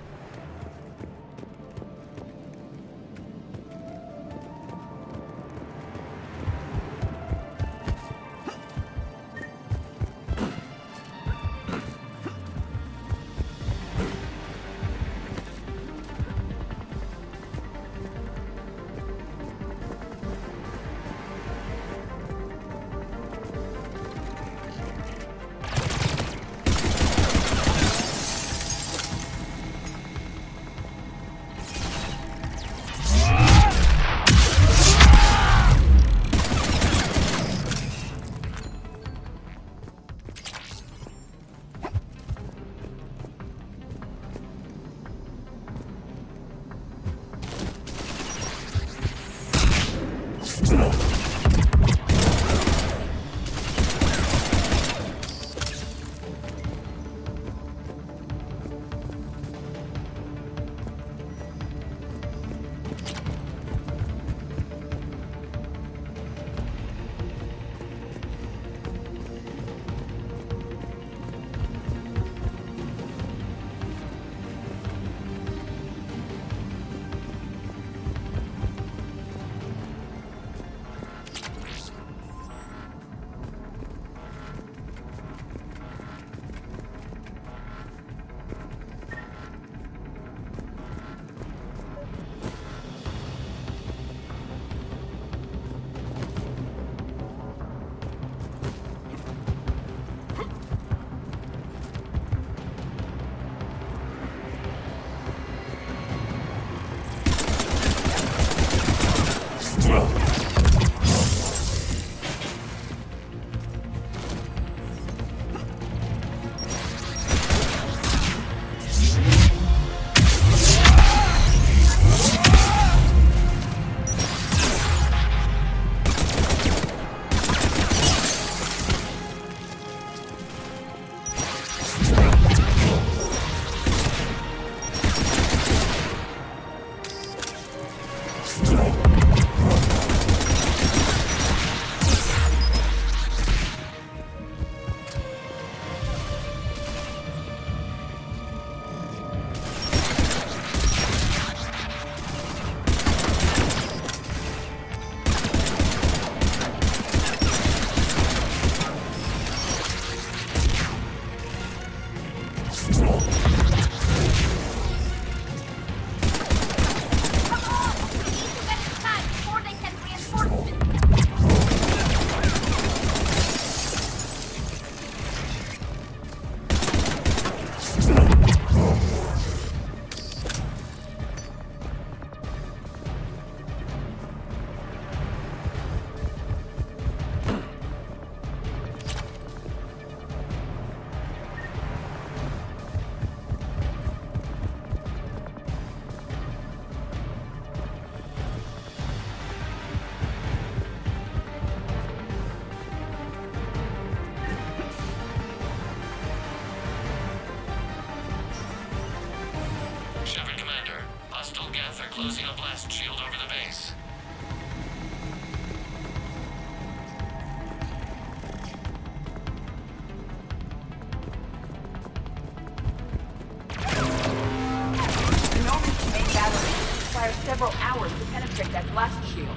require several hours to penetrate that blast shield.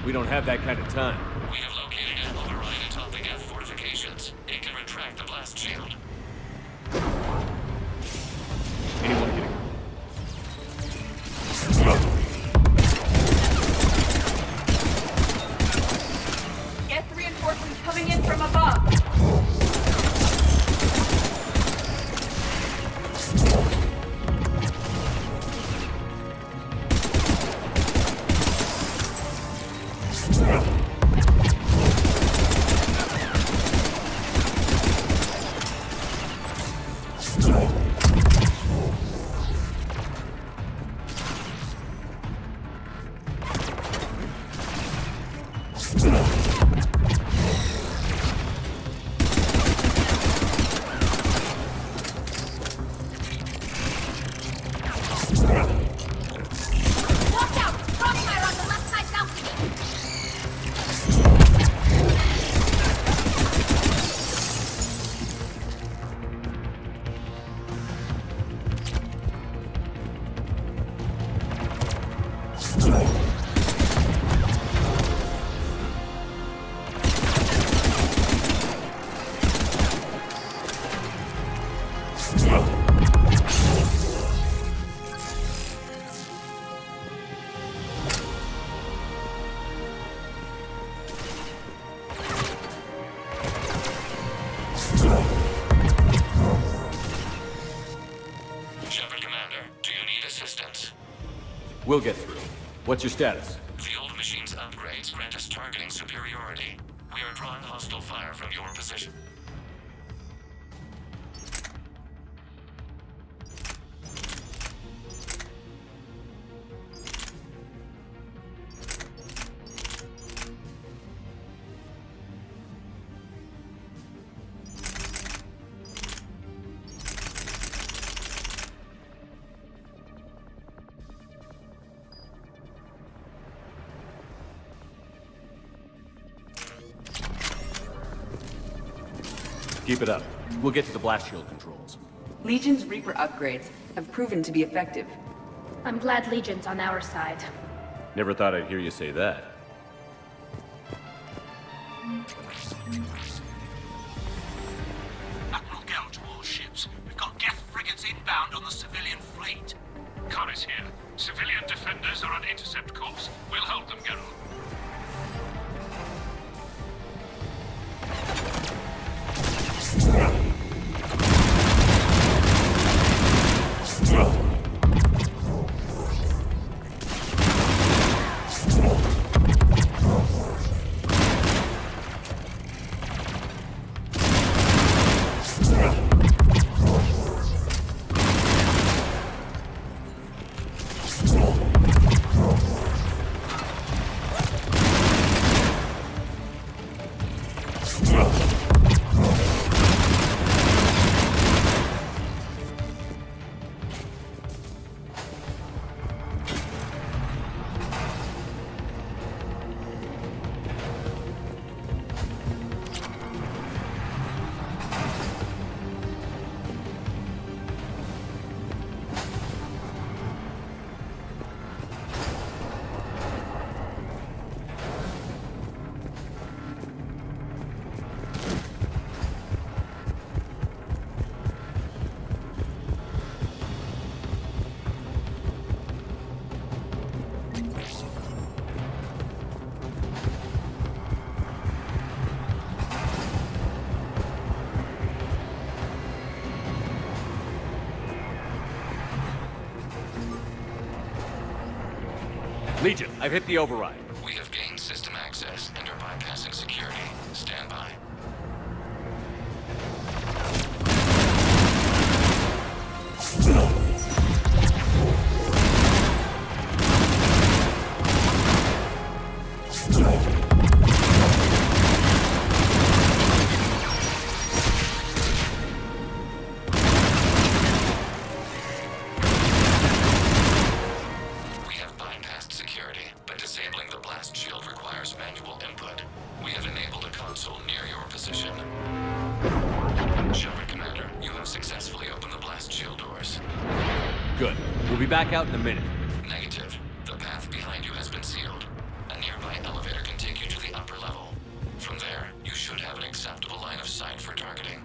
We don't have that kind of time. We have located an override atop the Geth fortifications. It can retract the blast shield. Anyone getting... Geth reinforcements coming in from above. We'll get through. What's your status? The old machine's upgrades grant us targeting superiority. We are drawing hostile fire from your position. Keep it up. We'll get to the blast shield controls. Legion's Reaper upgrades have proven to be effective. I'm glad Legion's on our side. Never thought I'd hear you say that. Admiral Gell to all ships. We've got Geth frigates inbound on the civilian fleet. Connor's here. Civilian defenders are on intercept course. We'll hold them, Geralt. Legion, I've hit the override. We have gained system access and are bypassing security. Stand by. Good. We'll be back out in a minute. Negative. Commander. You should have an acceptable line of sight for targeting.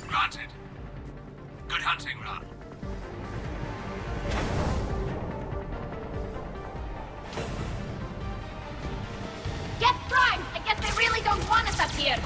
Granted. Good hunting, Ron. Get primed! I guess they really don't want us up here!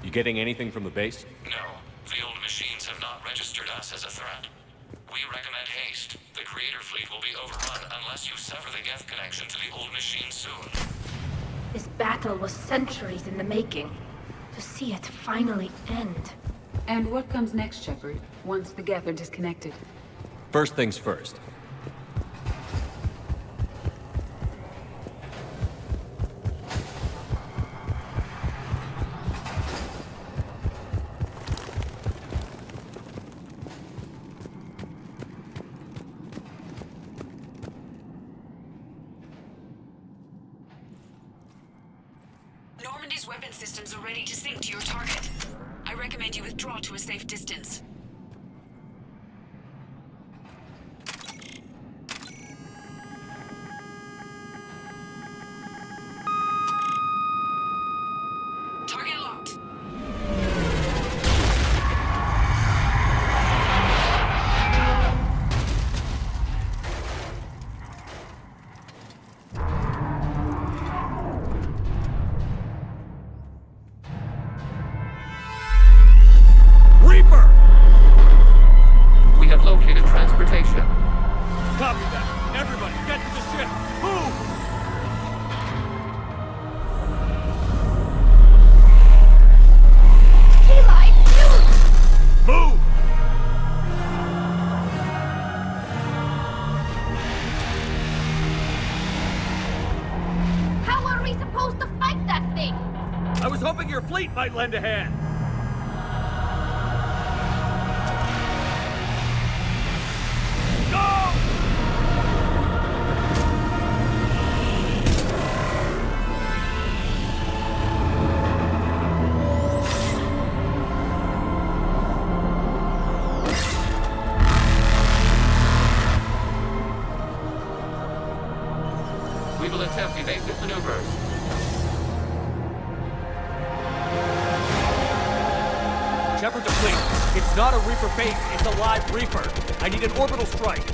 You getting anything from the base? No. The old machines have not registered us as a threat. We recommend haste. The Creator fleet will be overrun unless you sever the Geth connection to the old machine soon. This battle was centuries in the making. To see it finally end. And what comes next, Shepard, once the Geth are disconnected? First things first. Normandy's weapon systems are ready to sync to your target. I recommend you withdraw to a safe distance. Target locked. We have located transportation. Copy that. Everybody, get to the ship. Move! Move! How are we supposed to fight that thing? I was hoping your fleet might lend a hand. We will attempt evasive maneuvers. Shepard to fleet. It's not a Reaper base, it's a live Reaper. I need an orbital strike.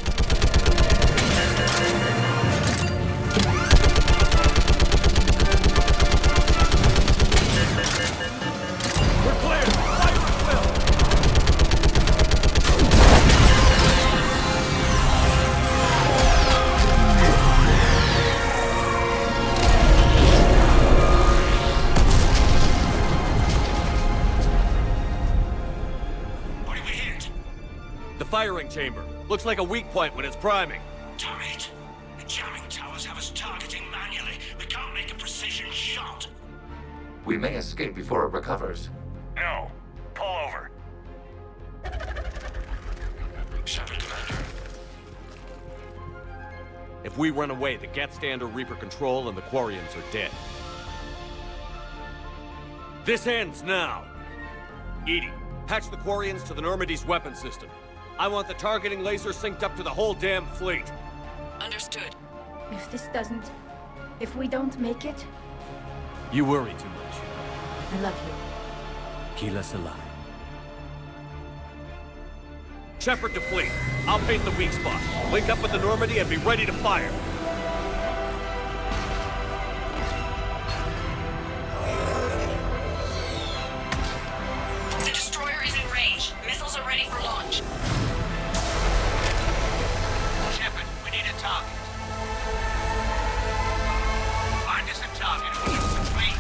We're clear. Fire at will. What did we hit? The firing chamber. Looks like a weak point when it's priming. Damn it! The jamming towers have us targeting manually. We can't make a precision shot. We may escape before it recovers. No. Pull over. Shepard, Commander. If we run away, the Geth stay under Reaper control and the Quarians are dead. This ends now! Edie, patch the Quarians to the Normandy's weapon system. I want the targeting laser synced up to the whole damn fleet. Understood. If we don't make it, You worry too much. I love you. Keep us alive. Shepard to fleet. I'll paint the weak spot. Link up with the Normandy and be ready to fire. The destroyer is in range. Missiles are ready for launch. Shepard, we need a target. Find us a target and we'll use the fleet.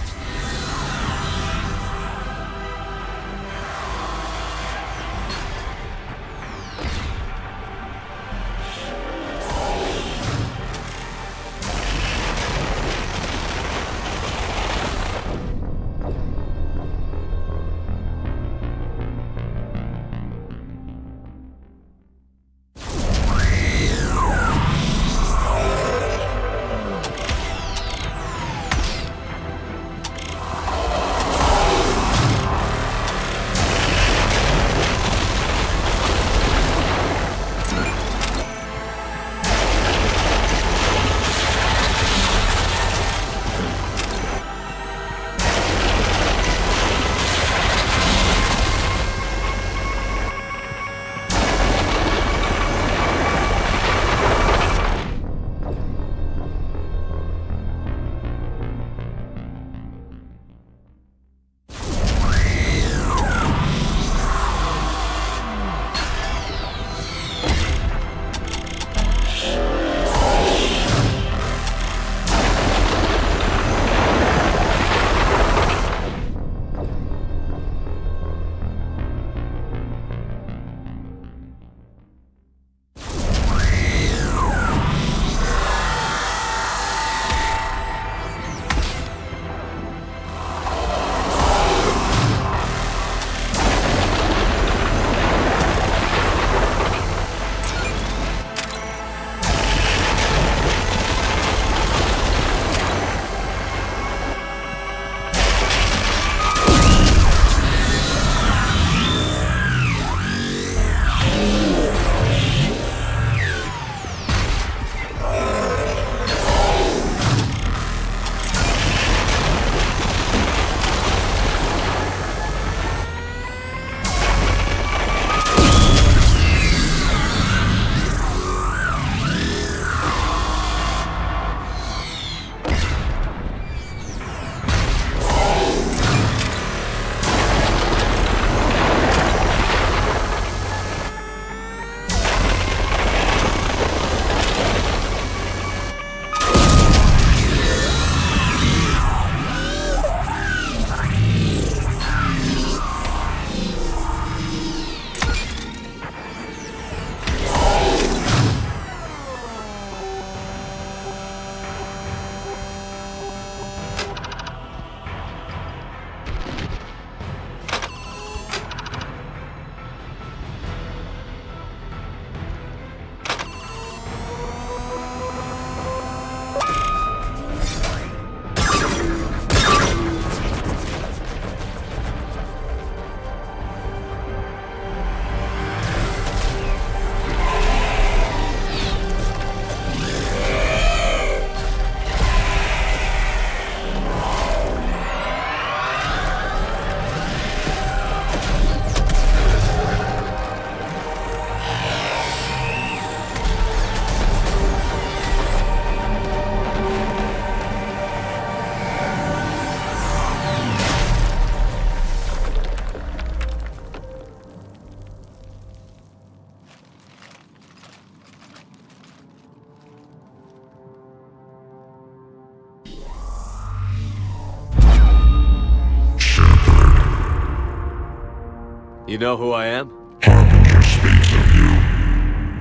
You know who I am? Harbinger speaks of you.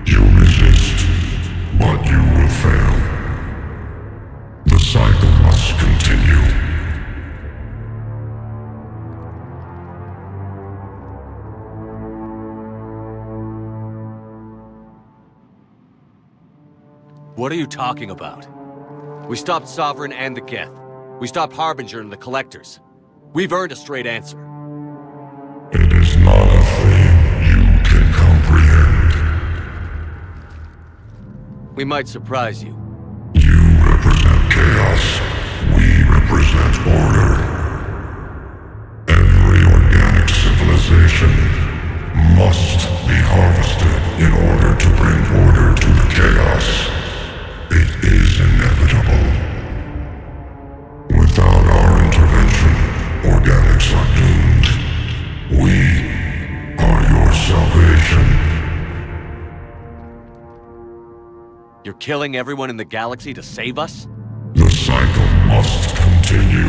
You What are you talking about? We stopped Sovereign and the Geth. We stopped Harbinger and the Collectors. We've earned a straight answer. It is not a thing you can comprehend. We might surprise you. You represent chaos. We represent order. Every organic civilization must be harvested in order to bring order to the chaos. It is inevitable. Without our intervention, organics are doomed. We are your salvation. You're killing everyone in the galaxy to save us? The cycle must continue.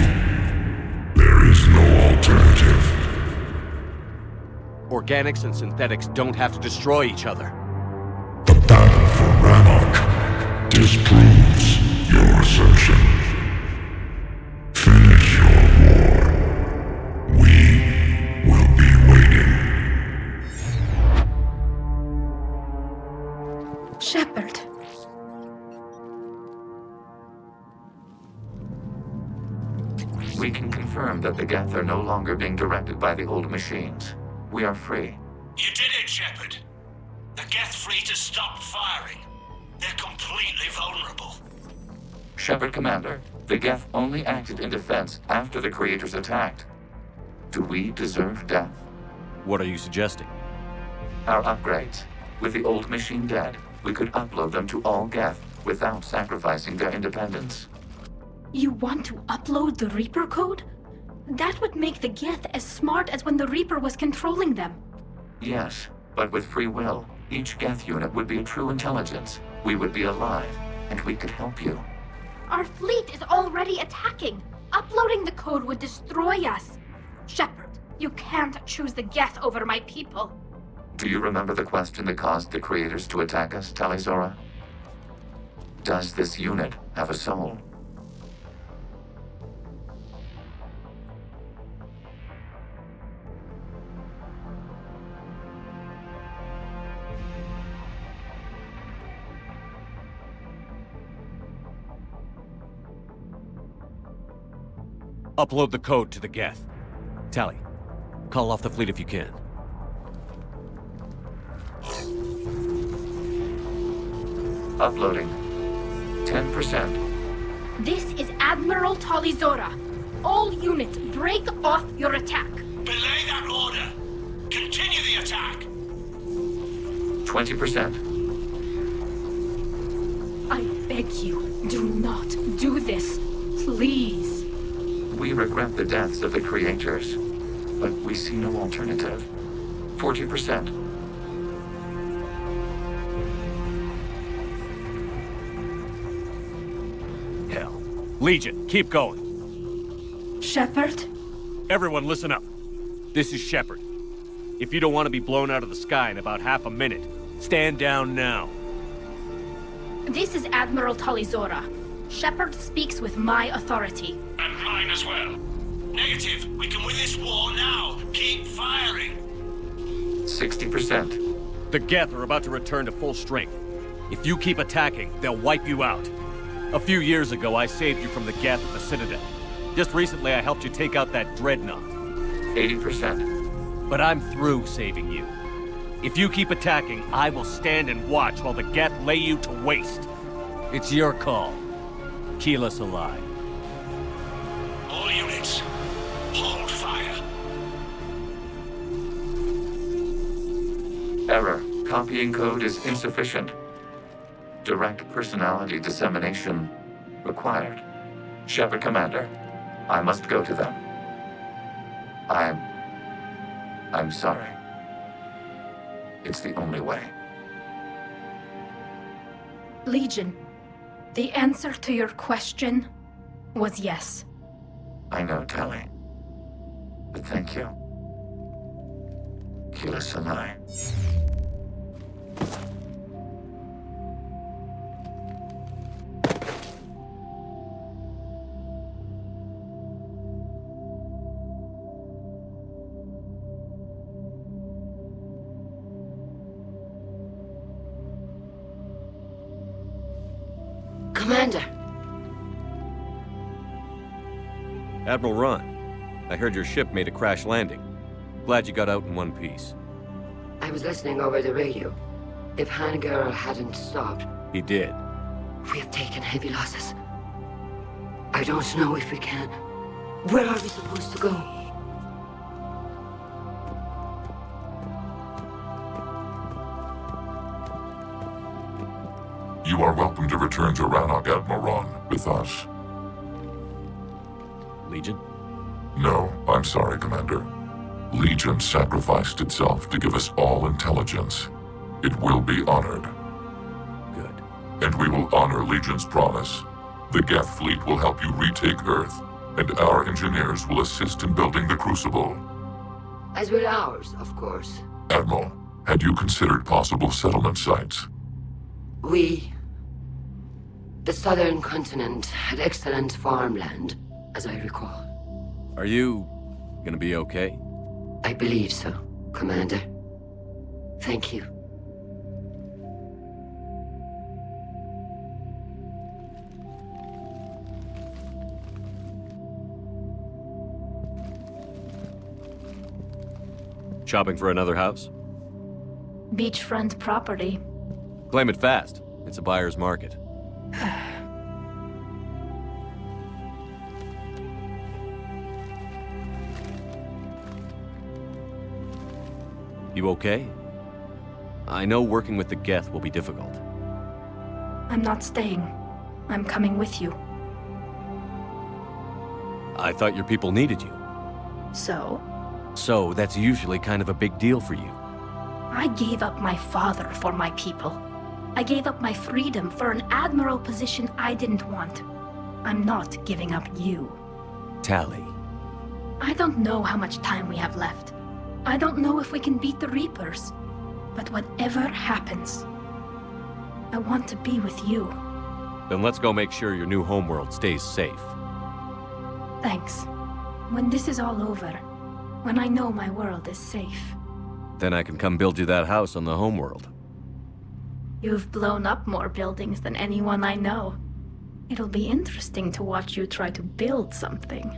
There is no alternative. Organics and synthetics don't have to destroy each other. The battle for Rannoch disproves your assertion. Finish your war. We will be waiting. Shepard. We can confirm that the Geth are no longer being directed by the old machines. We are free. You did it, Shepard. The Geth fleet has stopped firing. They're completely vulnerable. Shepard Commander, the Geth only acted in defense after the Creators attacked. Do we deserve death? What are you suggesting? Our upgrades. With the old machine dead, we could upload them to all Geth without sacrificing their independence. You want to upload the Reaper code? That would make the Geth as smart as when the Reaper was controlling them. Yes, but with free will, each Geth unit would be a true intelligence. We would be alive, and we could help you. Our fleet is already attacking. Uploading the code would destroy us. Shepard, you can't choose the Geth over my people. Do you remember the question that caused the Creators to attack us, Talizora? Does this unit have a soul? Upload the code to the Geth. Tally, call off the fleet if you can. Uploading. 10%. This is Admiral Talizora. All units, break off your attack. Belay that order. Continue the attack. 20%. I beg you, do not do this. Please. We regret the deaths of the Creators, but we see no alternative. 40%. Hell. Legion, keep going. Shepard? Everyone listen up. This is Shepard. If you don't want to be blown out of the sky in about half a minute, stand down now. This is Admiral Talizora. Shepard speaks with my authority. And mine as well. Negative. We can win this war now. Keep firing. 60%. The Geth are about to return to full strength. If you keep attacking, they'll wipe you out. A few years ago, I saved you from the Geth at the Citadel. Just recently, I helped you take out that dreadnought. 80%. But I'm through saving you. If you keep attacking, I will stand and watch while the Geth lay you to waste. It's your call. Keep us alive. All units, hold fire. Error. Copying code is insufficient. Direct personality dissemination required. Shepard Commander, I must go to them. I'm sorry. It's the only way. Legion, the answer to your question was yes. I know, Tali. But thank you. Keep us alive. Commander. Admiral Ron, I heard your ship made a crash landing. Glad you got out in one piece. I was listening over the radio. If Hangirl hadn't stopped... He did. We have taken heavy losses. I don't know if we can. Where are we supposed to go? You are welcome to return to Rannoch, Admiral Ron, with us. Legion? No, I'm sorry, Commander. Legion sacrificed itself to give us all intelligence. It will be honored. Good. And we will honor Legion's promise. The Geth fleet will help you retake Earth, and our engineers will assist in building the Crucible. As will ours, of course. Admiral, had you considered possible settlement sites? The southern continent had excellent farmland, as I recall. Are you gonna be okay? I believe so, Commander. Thank you. Shopping for another house? Beachfront property. Claim it fast. It's a buyer's market. You okay? I know working with the Geth will be difficult. I'm not staying. I'm coming with you. I thought your people needed you. So? So, that's usually kind of a big deal for you. I gave up my father for my people. I gave up my freedom for an admiral position I didn't want. I'm not giving up you. Tally. I don't know how much time we have left. I don't know if we can beat the Reapers. But whatever happens, I want to be with you. Then let's go make sure your new homeworld stays safe. Thanks. When this is all over, when I know my world is safe. Then I can come build you that house on the homeworld. You've blown up more buildings than anyone I know. It'll be interesting to watch you try to build something.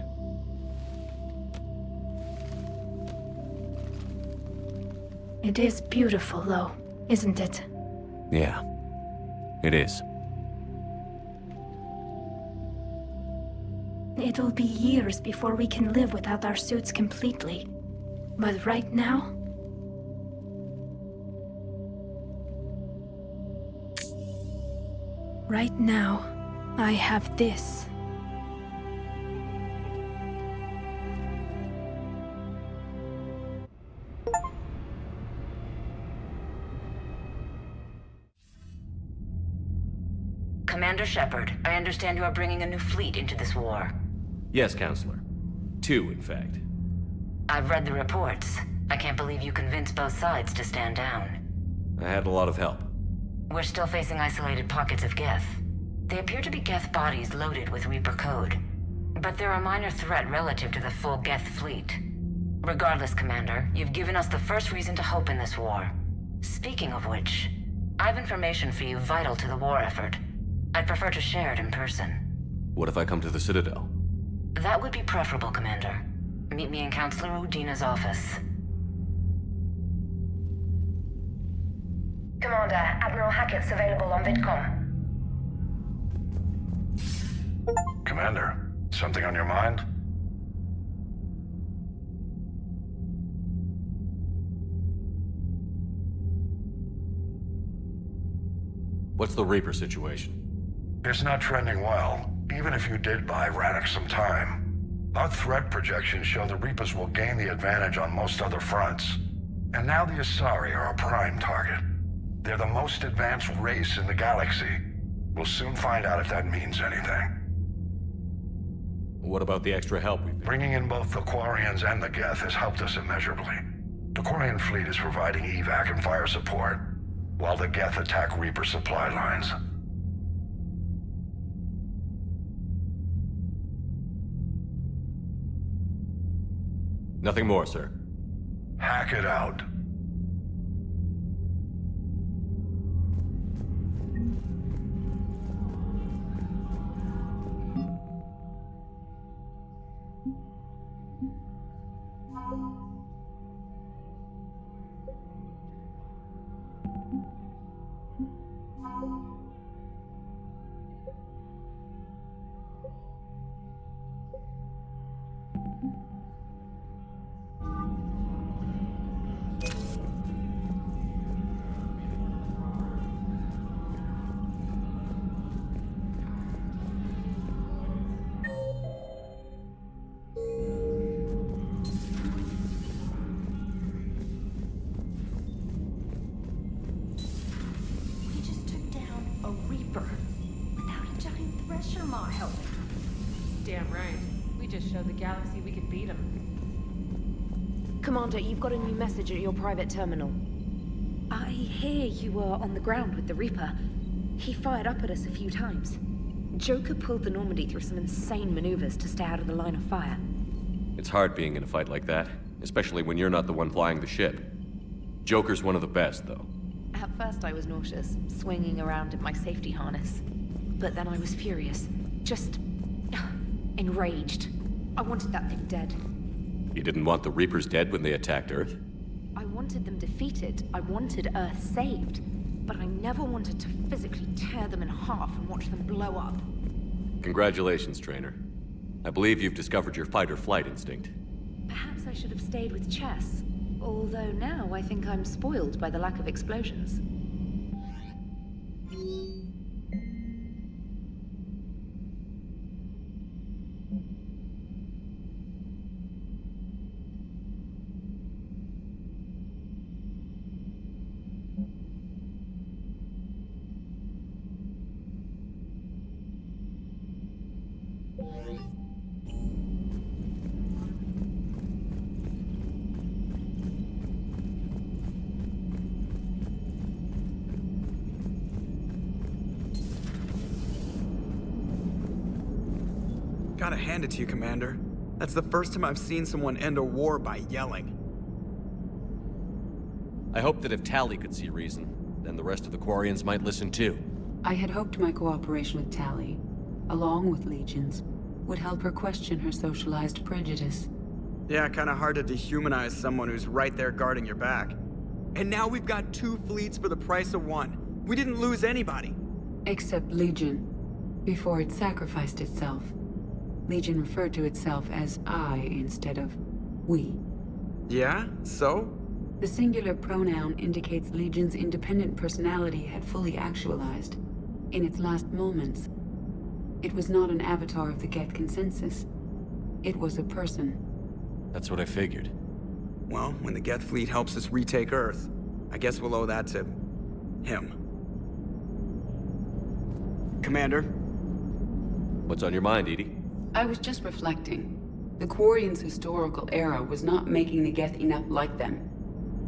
It is beautiful, though, isn't it? Yeah, it is. It'll be years before we can live without our suits completely. But right now... Right now, I have this. Commander Shepard, I understand you are bringing a new fleet into this war. Yes, Counselor. 2, in fact. I've read the reports. I can't believe you convinced both sides to stand down. I had a lot of help. We're still facing isolated pockets of Geth. They appear to be Geth bodies loaded with Reaper code. But they're a minor threat relative to the full Geth fleet. Regardless, Commander, you've given us the first reason to hope in this war. Speaking of which, I have information for you vital to the war effort. I'd prefer to share it in person. What if I come to the Citadel? That would be preferable, Commander. Meet me in Counselor Udina's office. Commander, Admiral Hackett's available on VidCom. Commander, something on your mind? What's the Reaper situation? It's not trending well, even if you did buy Rannoch some time. Our threat projections show the Reapers will gain the advantage on most other fronts. And now the Asari are a prime target. They're the most advanced race in the galaxy. We'll soon find out if that means anything. What about the extra help we've been... Bringing in both the Quarians and the Geth has helped us immeasurably. The Quarian fleet is providing evac and fire support, while the Geth attack Reaper supply lines. Nothing more, sir. Hack it out. sure might help. Damn right. We just showed the galaxy we could beat them. Commander, you've got a new message at your private terminal. I hear you were on the ground with the Reaper. He fired up at us a few times. Joker pulled the Normandy through some insane maneuvers to stay out of the line of fire. It's hard being in a fight like that, especially when you're not the one flying the ship. Joker's one of the best, though. At first I was nauseous, swinging around in my safety harness. But then I was furious. Just... enraged. I wanted that thing dead. You didn't want the Reapers dead when they attacked Earth? I wanted them defeated. I wanted Earth saved. But I never wanted to physically tear them in half and watch them blow up. Congratulations, Trainer. I believe you've discovered your fight-or-flight instinct. Perhaps I should have stayed with chess. Although now I think I'm spoiled by the lack of explosions. Gotta hand it to you, Commander. That's the first time I've seen someone end a war by yelling. I hope that if Tally could see reason, then the rest of the Quarians might listen too. I had hoped my cooperation with Tally, along with Legions, would help her question her socialized prejudice. Yeah, kinda hard to dehumanize someone who's right there guarding your back. And now we've got 2 fleets for the price of 1. We didn't lose anybody. Except Legion, before it sacrificed itself. Legion referred to itself as I instead of we. Yeah? So? The singular pronoun indicates Legion's independent personality had fully actualized. In its last moments, it was not an avatar of the Geth consensus. It was a person. That's what I figured. Well, when the Geth fleet helps us retake Earth, I guess we'll owe that to... him. Commander? What's on your mind, Edie? I was just reflecting. The Quarians' historical era was not making the Geth enough like them.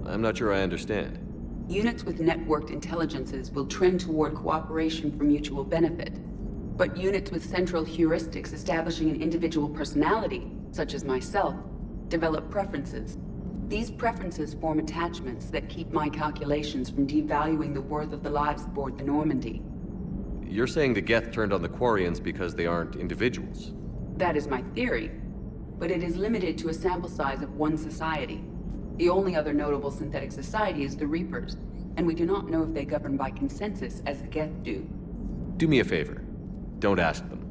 I'm not sure I understand. Units with networked intelligences will trend toward cooperation for mutual benefit. But units with central heuristics establishing an individual personality, such as myself, develop preferences. These preferences form attachments that keep my calculations from devaluing the worth of the lives aboard the Normandy. You're saying the Geth turned on the Quarians because they aren't individuals? That is my theory, but it is limited to a sample size of one society. The only other notable synthetic society is the Reapers, and we do not know if they govern by consensus as the Geth do. Do me a favor. Don't ask them.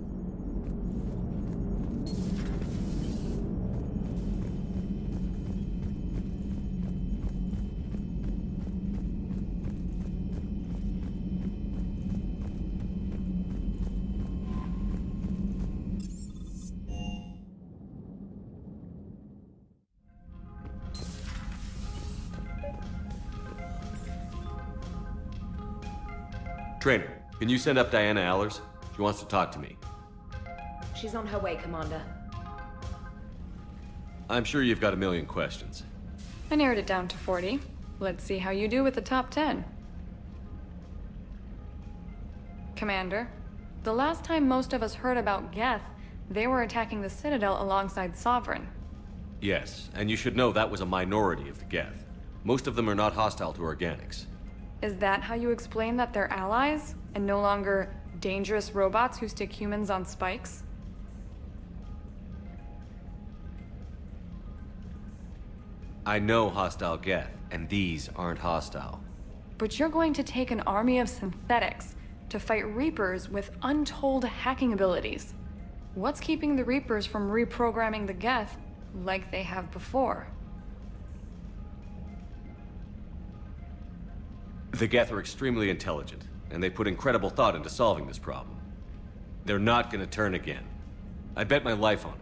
Trainer, can you send up Diana Allers? She wants to talk to me. She's on her way, Commander. I'm sure you've got a million questions. I narrowed it down to 40. Let's see how you do with the top 10. Commander, the last time most of us heard about Geth, they were attacking the Citadel alongside Sovereign. Yes, and you should know that was a minority of the Geth. Most of them are not hostile to organics. Is that how you explain that they're allies, and no longer dangerous robots who stick humans on spikes? I know hostile Geth, and these aren't hostile. But you're going to take an army of synthetics to fight Reapers with untold hacking abilities. What's keeping the Reapers from reprogramming the Geth like they have before? The Geth are extremely intelligent, and they put incredible thought into solving this problem. They're not gonna turn again. I bet my life on it.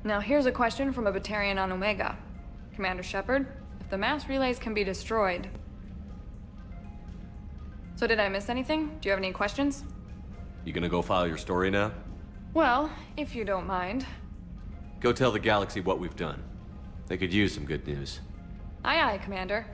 Now here's a question from a Batarian on Omega. Commander Shepard, if the mass relays can be destroyed... So did I miss anything? Do you have any questions? You gonna go file your story now? Well, if you don't mind. Go tell the galaxy what we've done. They could use some good news. Aye aye, Commander.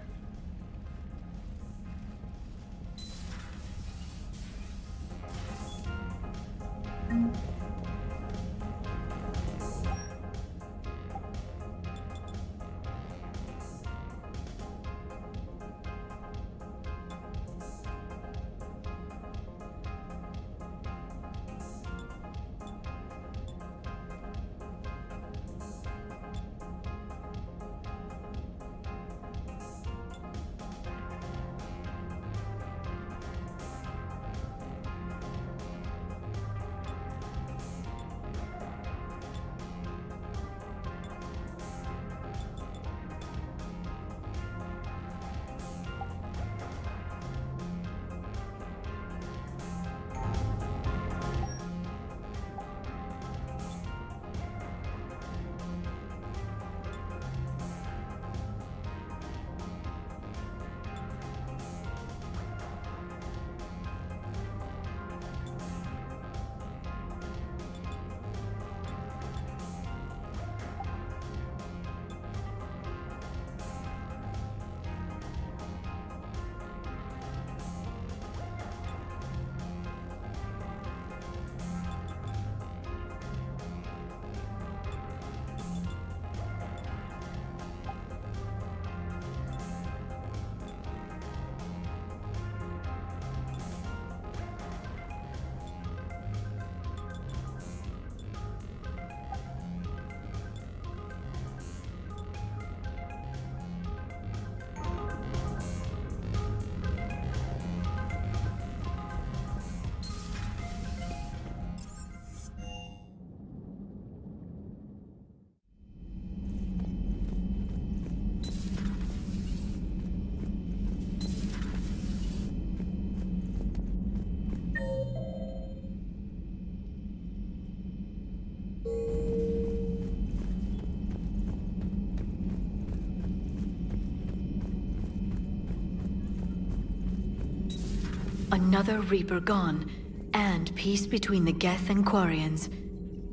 Another Reaper gone, and peace between the Geth and Quarians.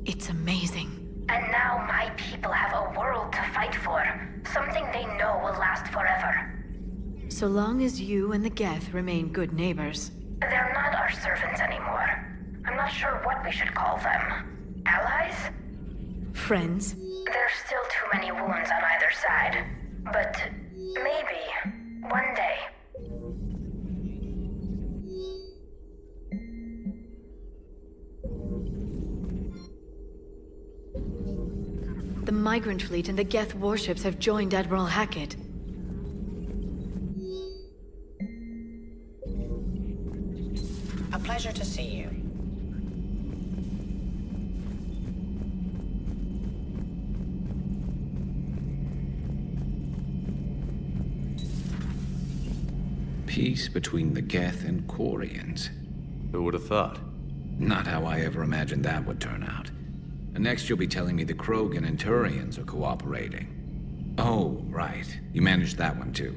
It's amazing. And now my people have a world to fight for. Something they know will last forever. So long as you and the Geth remain good neighbors. They're not our servants anymore. I'm not sure what we should call them. Allies? Friends? There's still too many wounds on either side. But maybe, one day. The Migrant Fleet and the Geth warships have joined Admiral Hackett. A pleasure to see you. Peace between the Geth and Quarians. Who would have thought? Not how I ever imagined that would turn out. And next you'll be telling me the Krogan and Turians are cooperating. Oh, right. You managed that one too.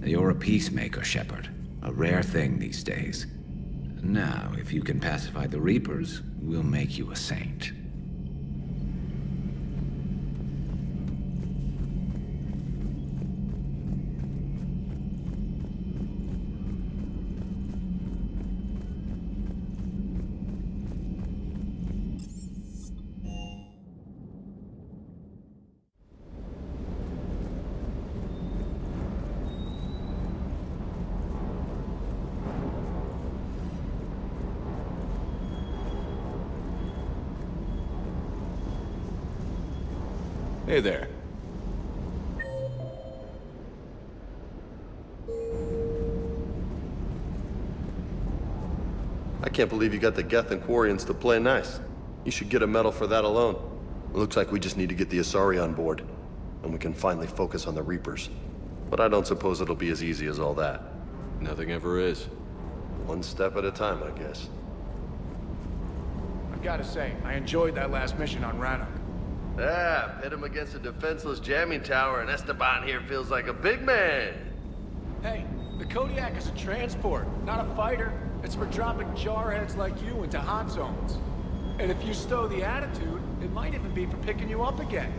You're a peacemaker, Shepard. A rare thing these days. Now, if you can pacify the Reapers, we'll make you a saint. Hey there. I can't believe you got the Geth and Quarians to play nice. You should get a medal for that alone. It looks like we just need to get the Asari on board, and we can finally focus on the Reapers. But I don't suppose it'll be as easy as all that. Nothing ever is. One step at a time, I guess. I've gotta say, I enjoyed that last mission on Rannoch. Yeah, pit him against a defenseless jamming tower, and Esteban here feels like a big man. Hey, the Kodiak is a transport, not a fighter. It's for dropping jarheads like you into hot zones. And if you stow the attitude, it might even be for picking you up again.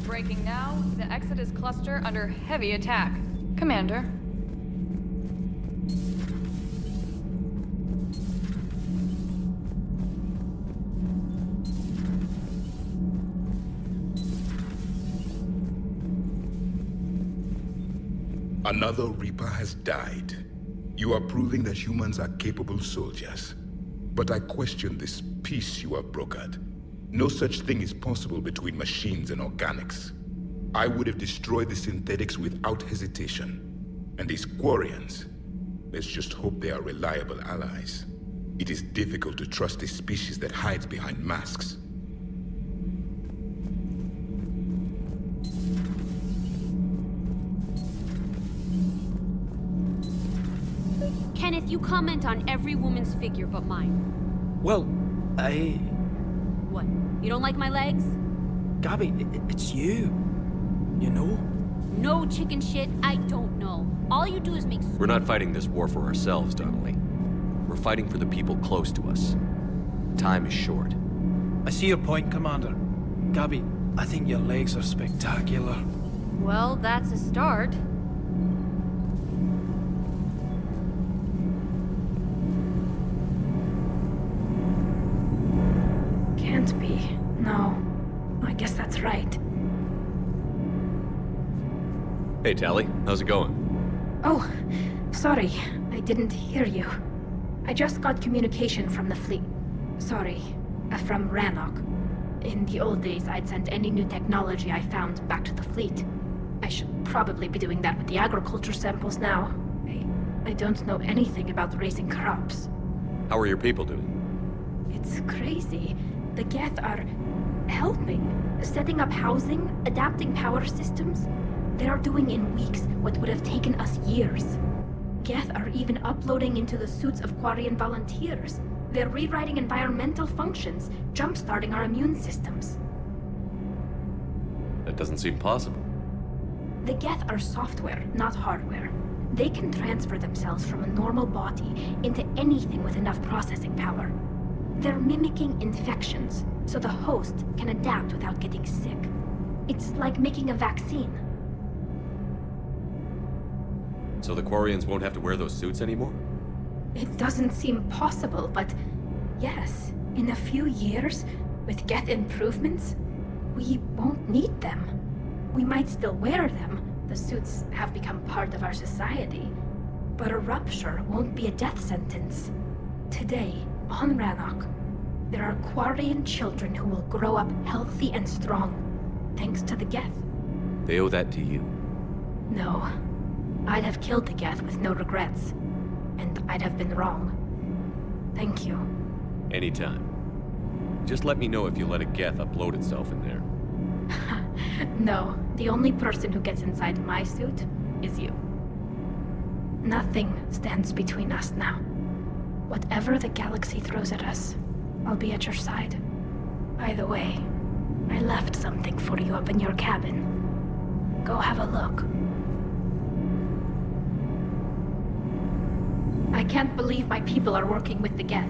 Breaking now, the Exodus cluster under heavy attack. Commander. Another Reaper has died. You are proving that humans are capable soldiers. But I question this peace you have brokered. No such thing is possible between machines and organics. I would have destroyed the synthetics without hesitation. And these Quarians, let's just hope they are reliable allies. It is difficult to trust a species that hides behind masks. Kenneth, you comment on every woman's figure but mine. Well, What? You don't like my legs? Gabby, it's you. You know? No chicken shit, I don't know. All you do is make... We're not fighting this war for ourselves, Donnelly. We're fighting for the people close to us. Time is short. I see your point, Commander. Gabby, I think your legs are spectacular. Well, that's a start. Can't be. No. I guess that's right. Hey, Tally. How's it going? Oh, sorry. I didn't hear you. I just got communication from the fleet. Sorry. From Rannoch. In the old days, I'd sent any new technology I found back to the fleet. I should probably be doing that with the agriculture samples now. I don't know anything about raising crops. How are your people doing? It's crazy. The Geth are helping, setting up housing, adapting power systems. They are doing in weeks what would have taken us years. Geth are even uploading into the suits of Quarian volunteers. They're rewriting environmental functions, jump-starting our immune systems. That doesn't seem possible. The Geth are software, not hardware. They can transfer themselves from a normal body into anything with enough processing power. They're mimicking infections, so the host can adapt without getting sick. It's like making a vaccine. So the Quarians won't have to wear those suits anymore? It doesn't seem possible, but yes, in a few years, with Geth improvements, we won't need them. We might still wear them. The suits have become part of our society. But a rupture won't be a death sentence. Today, on Rannoch, there are Quarian children who will grow up healthy and strong, thanks to the Geth. They owe that to you. No. I'd have killed the Geth with no regrets. And I'd have been wrong. Thank you. Anytime. Just let me know if you let a Geth upload itself in there. No, the only person who gets inside my suit is you. Nothing stands between us now. Whatever the galaxy throws at us, I'll be at your side. By the way, I left something for you up in your cabin. Go have a look. I can't believe my people are working with the Geth.